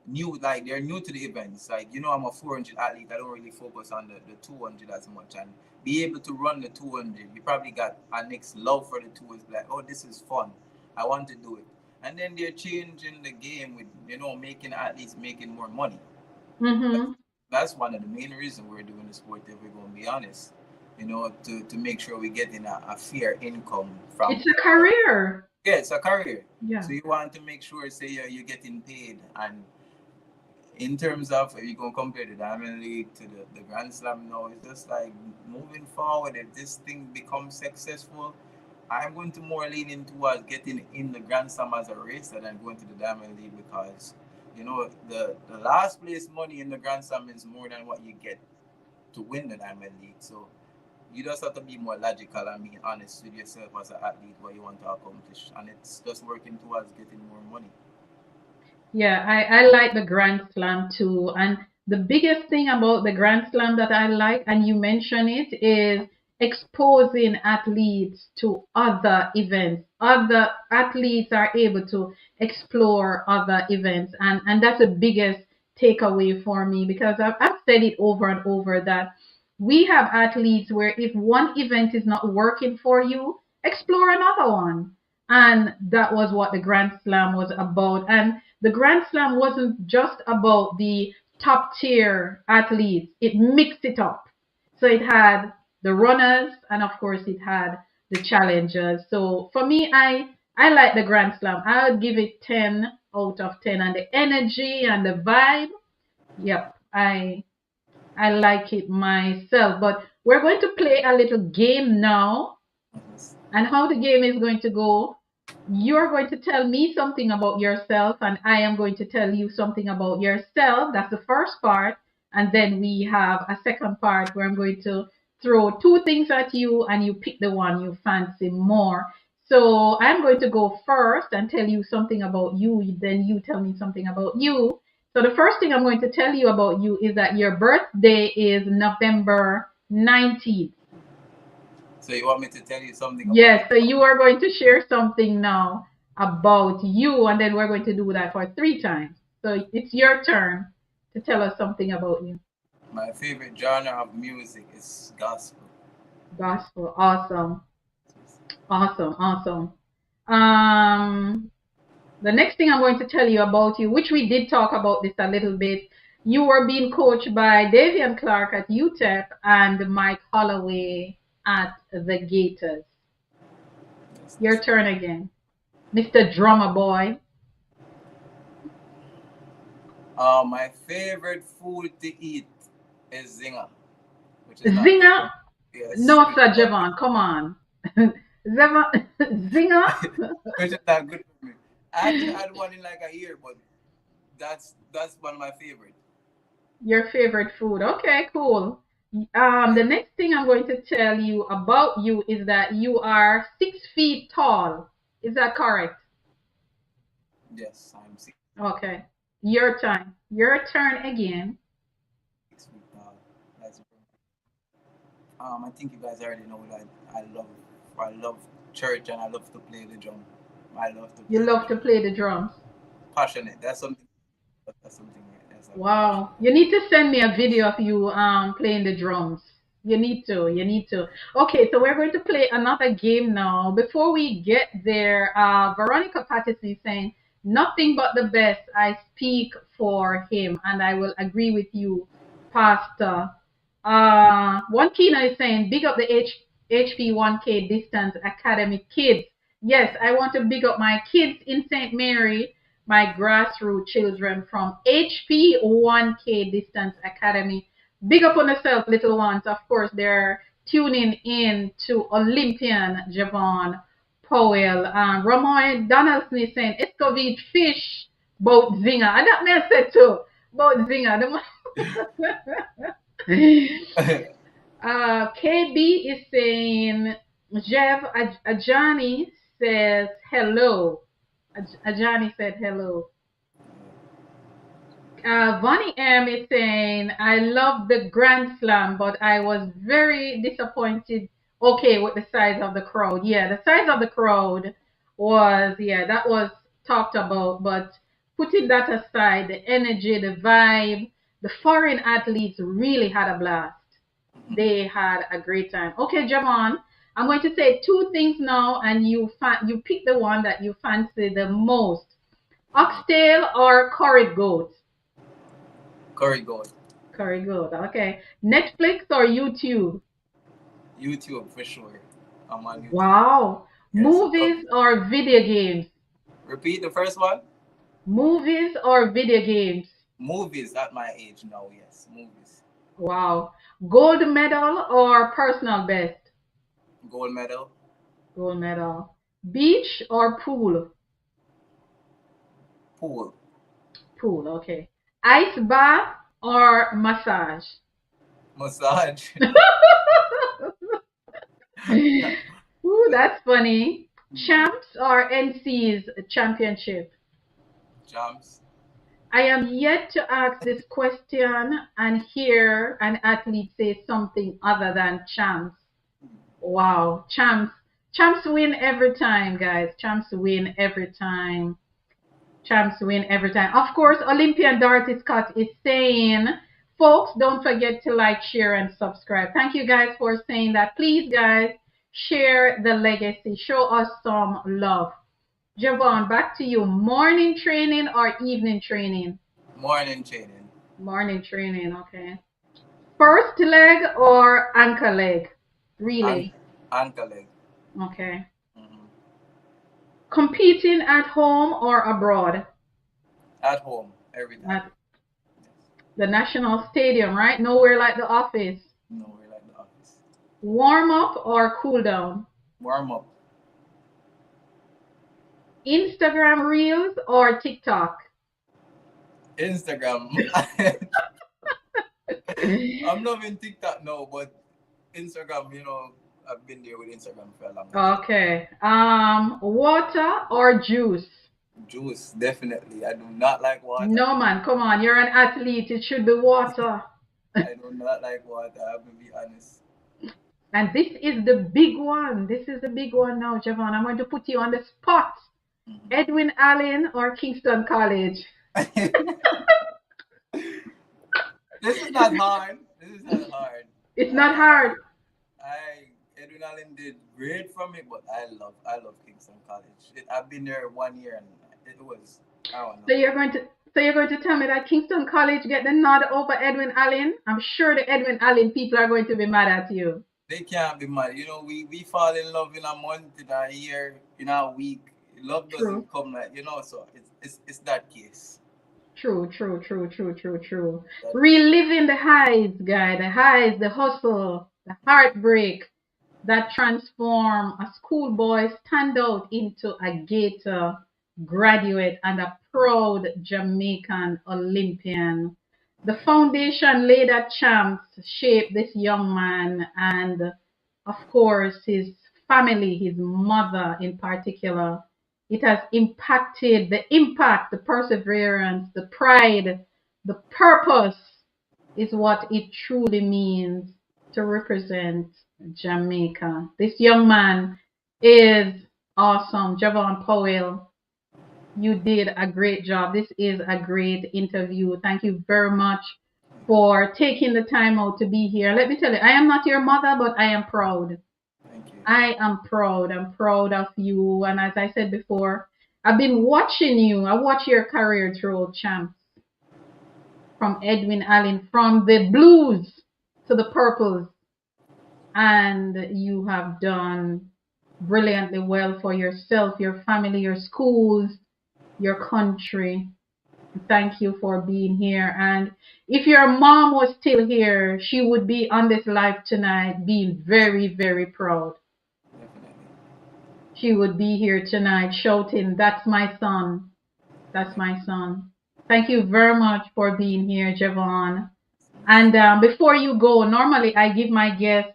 new, like they're new to the events. Like, I'm a 400 athlete, I don't really focus on the 200 as much. And be able to run the 200, you probably got a next love for the two. Is like, oh, this is fun. I want to do it. And then they're changing the game with, making athletes making more money. mm-hmm. That's one of the main reasons we're doing the sport, if we're going to be honest. To make sure we're getting a fair income from. It's a career. Yeah, it's a career. Yeah. So you want to make sure, say, you're getting paid. And in terms of, if you're going to compare the Diamond League to the Grand Slam now, it's just like moving forward, if this thing becomes successful, I'm going to more lean in towards getting in the Grand Slam as a racer than going to the Diamond League because, the last place money in the Grand Slam is more than what you get to win the Diamond League. So you just have to be more logical and be honest with yourself as an athlete, what you want to accomplish. And it's just working towards getting more money. Yeah, I like the Grand Slam too. And the biggest thing about the Grand Slam that I like, and you mention it, is exposing athletes to other events. Other athletes are able to explore other events. And that's the biggest takeaway for me because I've said it over and over that we have athletes where if one event is not working for you, explore another one. And that was what the Grand Slam was about. And the Grand Slam wasn't just about the top tier athletes, it mixed it up. So it had the runners and of course it had the challengers. So for me, I like the Grand Slam. I would give it 10 out of 10 and the energy and the vibe. Yep, I like it myself. But we're going to play a little game now. And how the game is going to go, you're going to tell me something about yourself, and I am going to tell you something about yourself. That's the first part. And then we have a second part where I'm going to throw two things at you, and you pick the one you fancy more. So I'm going to go first and tell you something about you. Then you tell me something about you. So the first thing I'm going to tell you about you is that your birthday is November 19th. So you want me to tell you something about Yes, so you are going to share something now about you, and then we're going to do that for 3 times. So it's your turn to tell us something about you. my favorite genre of music is gospel. Gospel. Awesome. Awesome. Awesome. Um, the next thing I'm going to tell you about you, which we did talk about this a little bit, you were being coached by Davian Clark at UTEP and Mike Holloway at the Gators. Yes, Your turn again, Mr. Drummer Boy. my favorite food to eat is zinger, which is not good Zinger? for yes, No, Sir Javon, come on. Zinger? which is not good for me. I haven't had one in like a year, but that's one of my favorite. Your favorite food. Okay, cool. The next thing I'm going to tell you about you is that you are 6 feet tall. Is that correct? Yes, I'm six Okay. Your time. Your turn again. feet tall. That's I think you guys already know that I love church and I love to play the drum. I love to You play the love to drum. play the drums. Passionate. That's something else I'm passionate Wow. You need to send me a video of you playing the drums. You need to. You need to. Okay, so we're going to play another game now. Before we get there, Veronica Patterson is saying, nothing but the best. I speak for him, and I will agree with you, Pastor. One Kina is saying, big up the HP1K Distance Academy kids. Yes, I want to big up my kids in St. Mary, my grassroots children from HP1K Distance Academy. Big up on yourself, little ones. Of course, they're tuning in to Olympian Javon Powell. Ramon Donaldson is saying, Escovite fish, boat zinger. And that man said too, boat zinger. KB is saying, Jeff Ajani says hello. Ajani said hello. Vonnie M is saying, I love the Grand Slam, but I was very disappointed. Okay, with the size of the crowd. Yeah, the size of the crowd was, yeah, that was talked about. But putting that aside, the energy, the vibe, the foreign athletes really had a blast. They had a great time. Okay, Javon, I'm going to say 2 things now, and you pick the one that you fancy the most: oxtail or curry goat. Curry goat. Curry goat. Okay. Netflix or YouTube? YouTube for sure. I'm on YouTube. Wow. Yes. Movies or video games? Repeat the first one. Movies or video games? Movies at my age now. Yes, movies. Wow. Gold medal or personal best? Gold medal. Gold medal. Beach or pool? Pool. Pool. Okay. Ice bath or massage? Massage. Ooh, that's funny. Champs or NC's championship? Jumps. I am yet to ask this question and hear an athlete say something other than champs. Wow, champs. Champs win every time, guys. Champs win every time. Champs win every time. Of course, Olympian Dorothy Scott is saying, folks, don't forget to like, share, and subscribe. Thank you guys for saying that. Please, guys, share the legacy. Show us some love. Javon, back to you. Morning training or evening training? Morning training. Morning training, okay. First leg or anchor leg? Relay. Ankle leg. Okay. Mhm. Competing at home or abroad? At home every time. At the National Stadium, right? Nowhere like the office. No, we like the office. Warm up or cool down? Warm up. Instagram Reels or TikTok? Instagram. I'm loving TikTok now, but Instagram, I've been there with Instagram for a long time. Okay. Water or juice? Juice, definitely. I do not like water. No, man, come on. You're an athlete. It should be water. I do not like water. I have to be honest. And this is the big one. This is the big one now, Javon. I'm going to put you on the spot. Edwin Allen or Kingston College? This is not hard. This is not hard. It's not hard. Edwin Allen did great for me, but I love Kingston College. I've been there 1 year and it was, I don't know. So you're going to tell me that Kingston College get the nod over Edwin Allen? I'm sure the Edwin Allen people are going to be mad at you. They can't be mad. You know, we fall in love in a month, in a year, in a week. Love doesn't come like, you know, so it's that case. True. Reliving the highs, guy. The highs, the hustle, the heartbreak that transform a schoolboy standout into a Gator graduate and a proud Jamaican Olympian. The foundation laid at Champs shaped this young man and, of course, his family, his mother in particular. It has impacted the impact, the perseverance, the pride, the purpose is what it truly means to represent Jamaica. This young man is awesome. Javon Powell, you did a great job. This is a great interview. Thank you very much for taking the time out to be here. Let me tell you, I am not your mother, but I am proud. Thank you. I am proud. I'm proud of you. And as I said before, I've been watching you. I watch your career through Champs. From Edwin Allen, from the blues to the purples. And you have done brilliantly well for yourself, your family, your schools, your country. Thank you for being here. And if your mom was still here, she would be on this live tonight being very, very proud. She would be here tonight shouting, "That's my son. That's my son." Thank you very much for being here, Javon. And before you go, normally I give my guest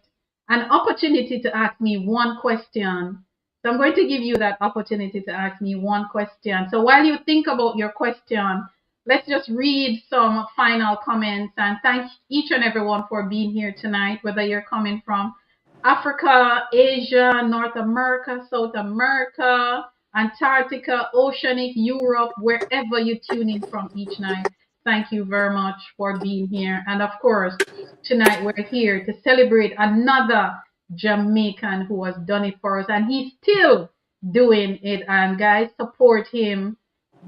an opportunity to ask me one question. So I'm going to give you that opportunity to ask me one question. So while you think about your question, let's just read some final comments and thank each and everyone for being here tonight, whether you're coming from Africa, Asia, North America, South America, Antarctica, Oceanic, Europe, wherever you tune in from each night. Thank you very much for being here. And of course, tonight we're here to celebrate another Jamaican who has done it for us. And he's still doing it. And guys, support him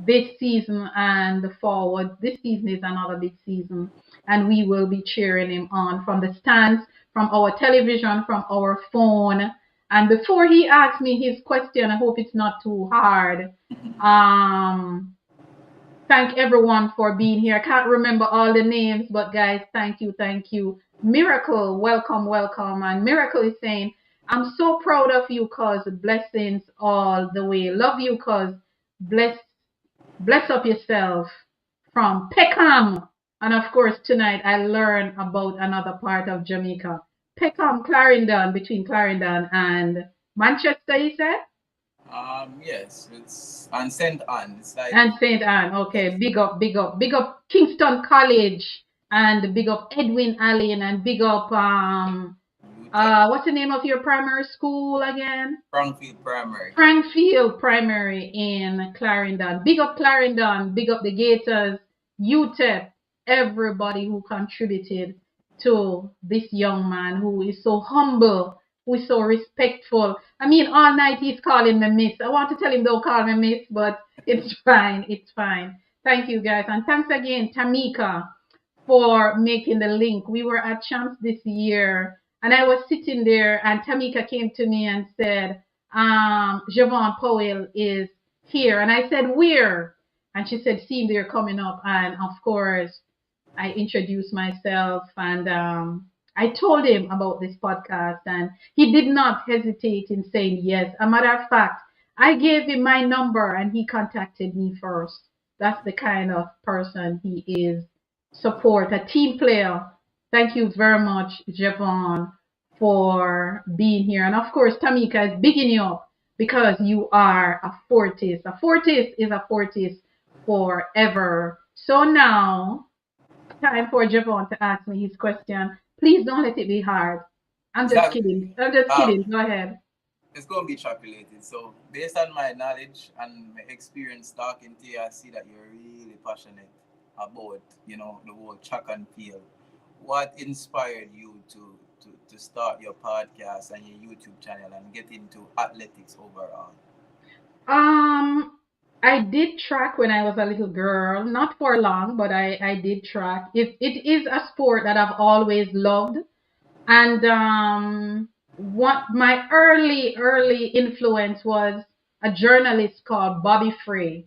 this season and forward. This season is another big season. And we will be cheering him on from the stands, from our television, from our phone. And before he asks me his question, I hope it's not too hard. Thank everyone for being here. I can't remember all the names, but guys, thank you. Miracle, welcome. And Miracle is saying, "I'm so proud of you, cuz blessings all the way. Love you, cuz bless up yourself." From Peckham. And of course, tonight I learned about another part of Jamaica. Peckham, Clarendon, between Clarendon and Manchester, you said? Yes, it's on St. Anne. It's like And St. Anne. Okay, big up Kingston College, and big up Edwin Allen, and big up what's the name of your primary school again? Frankfield Primary. Frankfield Primary in Clarendon. Big up Clarendon, big up the Gators, UTEP, everybody who contributed to this young man who is so humble, who is so respectful. I mean, all night he's calling me miss. I want to tell him don't call me miss, but it's fine. Thank you guys. And thanks again, Tamika, for making the link. We were at Champs this year and I was sitting there and Tamika came to me and said, Javon Powell is here. And I said, where? And she said, see, they're coming up. And of course, I introduced myself and I told him about this podcast and he did not hesitate in saying yes. A matter of fact, I gave him my number and he contacted me first. That's the kind of person he is. Support, a team player. Thank you very much, Javon, for being here. And of course, Tamika is bigging you up because you are a Fortis. A Fortis is a Fortis forever. So now, time for Javon to ask me his question. Please don't let it be hard. I'm just Exactly. kidding. I'm just kidding. Go ahead. It's going to be chocolated. So, based on my knowledge and my experience talking to you, I see that you're really passionate about, the whole track and field. What inspired you to start your podcast and your YouTube channel and get into athletics overall? Um, I did track when I was a little girl, not for long, but I did track. It is a sport that I've always loved. And what my early influence was a journalist called Bobby Frey.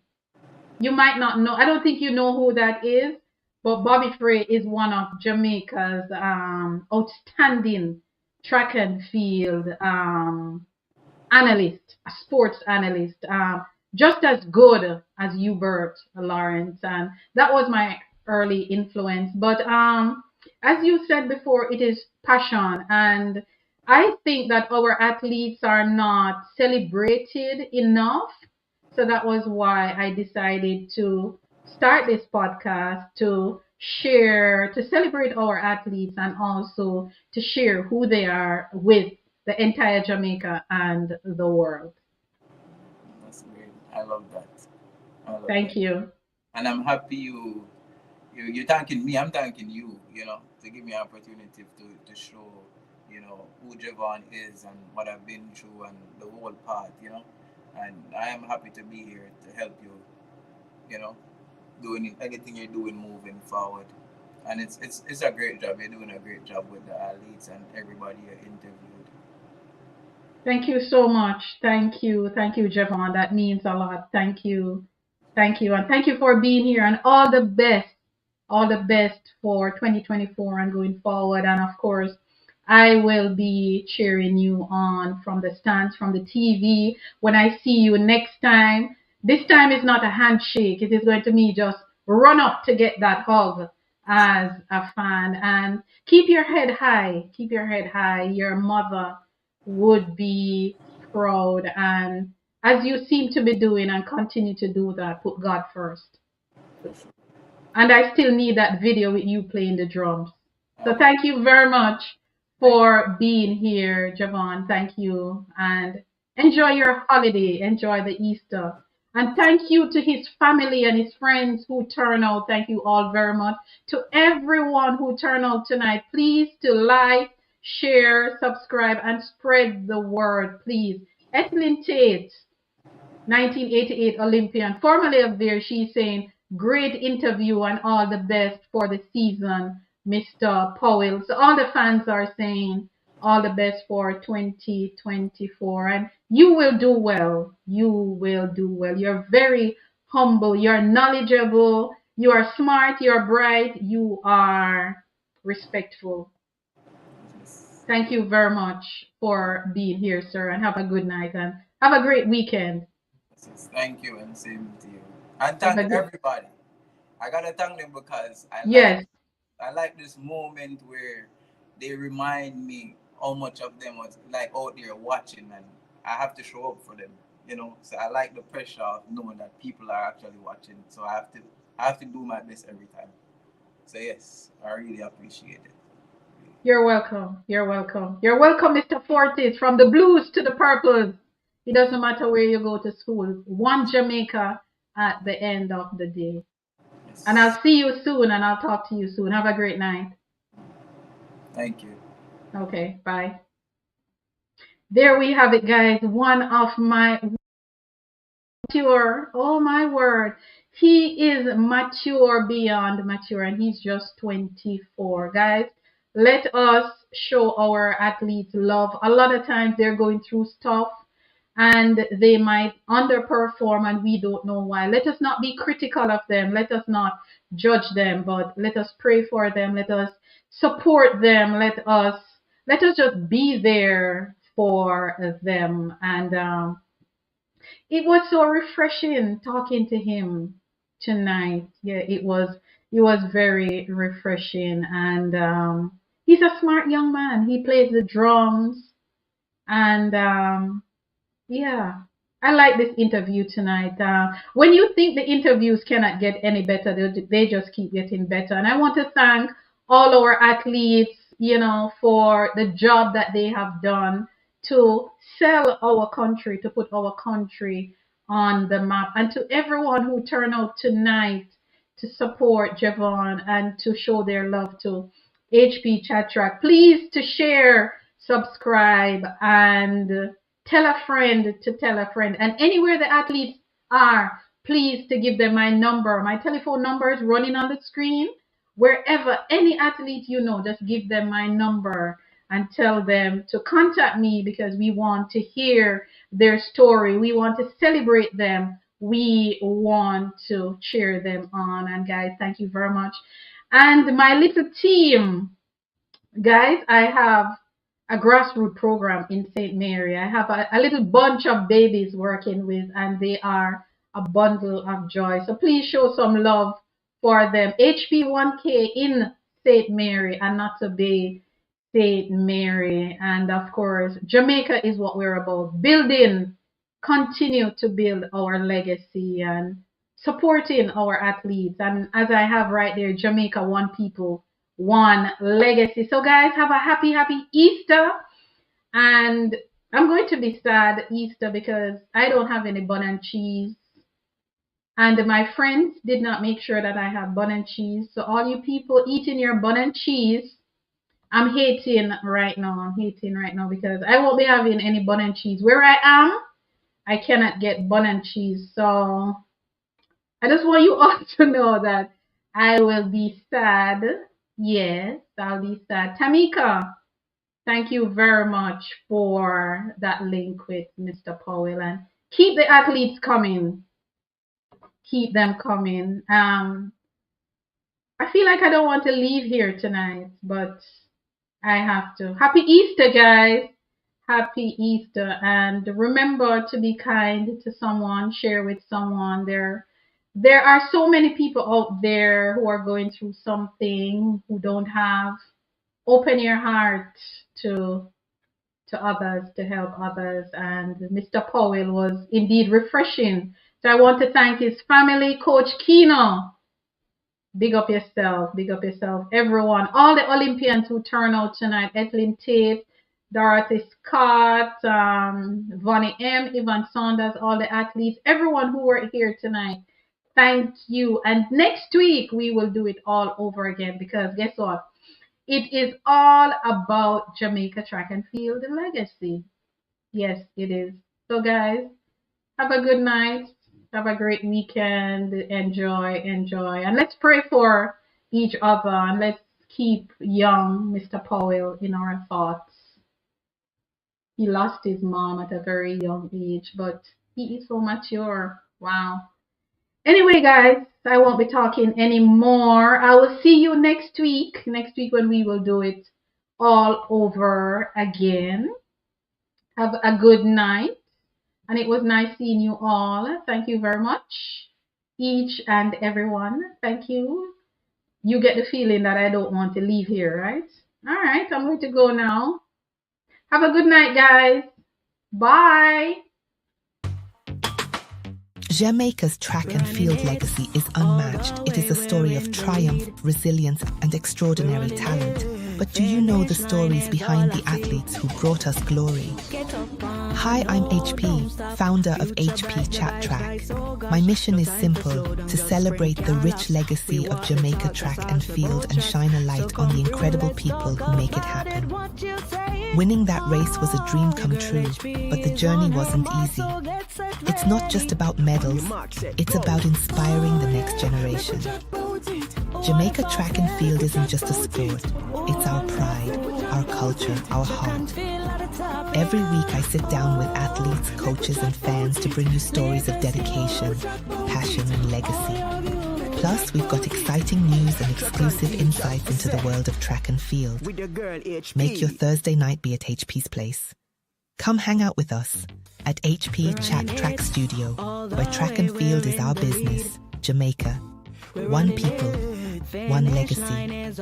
You might not know, I don't think you know who that is, but Bobby Frey is one of Jamaica's outstanding track and field analyst, a sports analyst, just as good as Hubert Lawrence, and that was my early influence. But as you said before, it is passion, and I think that our athletes are not celebrated enough. So that was why I decided to start this podcast to share, to celebrate our athletes and also to share who they are with the entire Jamaica and the world. That's great. I love that. I love Thank that. you. And I'm happy you're thanking me. I'm thanking you, to give me an opportunity to show, who Javon is and what I've been through and the whole part. And I am happy to be here to help you, you know, doing anything you're doing moving forward. And it's a great job. You're doing a great job with the athletes and everybody you interviewed. Thank you so much. Thank you. Thank you, Javon. That means a lot. Thank you. Thank you. And thank you for being here and all the best. All the best for 2024 and going forward. And of course, I will be cheering you on from the stands, from the TV. When I see you next time, this time is not a handshake. It is going to be just run up to get that hug as a fan. And keep your head high. Keep your head high. Your mother would be proud. And as you seem to be doing and continue to do that, put God first. And I still need that video with you playing the drums. So thank you very much for being here, Javon. Thank you. And enjoy your holiday. Enjoy the Easter. And thank you to his family and his friends who turned out. Thank you all very much. To everyone who turned out tonight, please to like, share, subscribe, and spread the word, please. Ethelyn Tate, 1988 Olympian, formerly of there, she's saying, great interview and all the best for the season, Mr. Powell. So all the fans are saying all the best for 2024. And you will do well. You will do well. You're very humble. You're knowledgeable. You are smart. You're bright. You are respectful. Thank you very much for being here, sir. And have a good night and have a great weekend. Thank you, and same to you. And thank everybody. I gotta thank them because I like this moment where they remind me how much of them was like out there watching, and I have to show up for them. So I like the pressure of knowing that people are actually watching. So I have to do my best every time. So yes, I really appreciate it. You're welcome. You're welcome. You're welcome, Mr. Fortis, from the blues to the purples. It doesn't matter where you go to school. One Jamaica at the end of the day. Yes. And I'll see you soon and I'll talk to you soon. Have a great night. Thank you. Okay, bye. There we have it, guys. One of my mature, oh my word. He is mature beyond mature and he's just 24. Guys, let us show our athletes love. A lot of times they're going through stuff and they might underperform and we don't know why. Let us not be critical of them. Let us not judge them, but let us pray for them. Let us support them. Let us just be there for them. And it was so refreshing talking to him tonight. Yeah, it was very refreshing. And he's a smart young man. He plays the drums and Yeah. I like this interview tonight. When you think the interviews cannot get any better, they just keep getting better. And I want to thank all our athletes, for the job that they have done to sell our country, to put our country on the map. And to everyone who turned out tonight to support Javon and to show their love to HP Chat Track. Please to share, subscribe, and tell a friend to tell a friend. And anywhere the athletes are, please to give them my number. My telephone number is running on the screen. Wherever any athlete just give them my number and tell them to contact me because we want to hear their story. We want to celebrate them. We want to cheer them on. And guys, thank you very much. And my little team, guys, I have a grassroots program in St. Mary. I have a little bunch of babies working with, and they are a bundle of joy. So please show some love for them. HP1K in St. Mary, and not to be St. Mary. And of course, Jamaica is what we're about. Building, continue to build our legacy and supporting our athletes. And as I have right there, Jamaica, one people, one legacy. So guys, have a happy Easter. And I'm going to be sad Easter because I don't have any bun and cheese, and my friends did not make sure that I have bun and cheese. So all you people eating your bun and cheese, I'm hating right now because I won't be having any bun and cheese. Where I am, I cannot get bun and cheese. So I just want you all to know that I will be sad. Yes, I'll be sad. Tamika, thank you very much for that link with Mr. Powell. And keep the athletes coming. Keep them coming. I feel like I don't want to leave here tonight, but I have to. Happy Easter, guys. Happy Easter. And remember to be kind to someone, share with someone. There are so many people out there who are going through something, who don't have. Open your heart to others, to help others. And Mr. Powell was indeed refreshing. So I want to thank his family, Coach Kino. Big up yourself, everyone. All the Olympians who turn out tonight, Ethelyn Tate, Dorothy Scott, Vonnie M, Yvonne Saunders, all the athletes, everyone who were here tonight. Thank you. And next week, we will do it all over again because guess what? It is all about Jamaica Track and Field legacy. Yes, it is. So guys, have a good night. Have a great weekend. Enjoy. And let's pray for each other. And let's keep young Mr. Powell in our thoughts. He lost his mom at a very young age, but he is so mature. Wow. Anyway, guys, I won't be talking anymore. I will see you next week. Next week when we will do it all over again. Have a good night. And it was nice seeing you all. Thank you very much. Each and everyone. Thank you. You get the feeling that I don't want to leave here, right? All right, I'm going to go now. Have a good night, guys. Bye. Jamaica's track and field legacy is unmatched. It is a story of triumph, resilience, and extraordinary talent. But do you know the stories behind the athletes who brought us glory? Hi, I'm HP, founder of HP Chat Track. My mission is simple, to celebrate the rich legacy of Jamaica Track and Field and shine a light on the incredible people who make it happen. Winning that race was a dream come true, but the journey wasn't easy. It's not just about medals, it's about inspiring the next generation. Jamaica Track and Field isn't just a sport, it's our pride, our culture, our heart. Every week I sit down with athletes, coaches and fans to bring you stories of dedication, passion and legacy. Plus, we've got exciting news and exclusive insights into the world of track and field. Make your Thursday night be at HP's place. Come hang out with us at HP Chat Track Studio, where track and field is our business. Jamaica. One people, one legacy.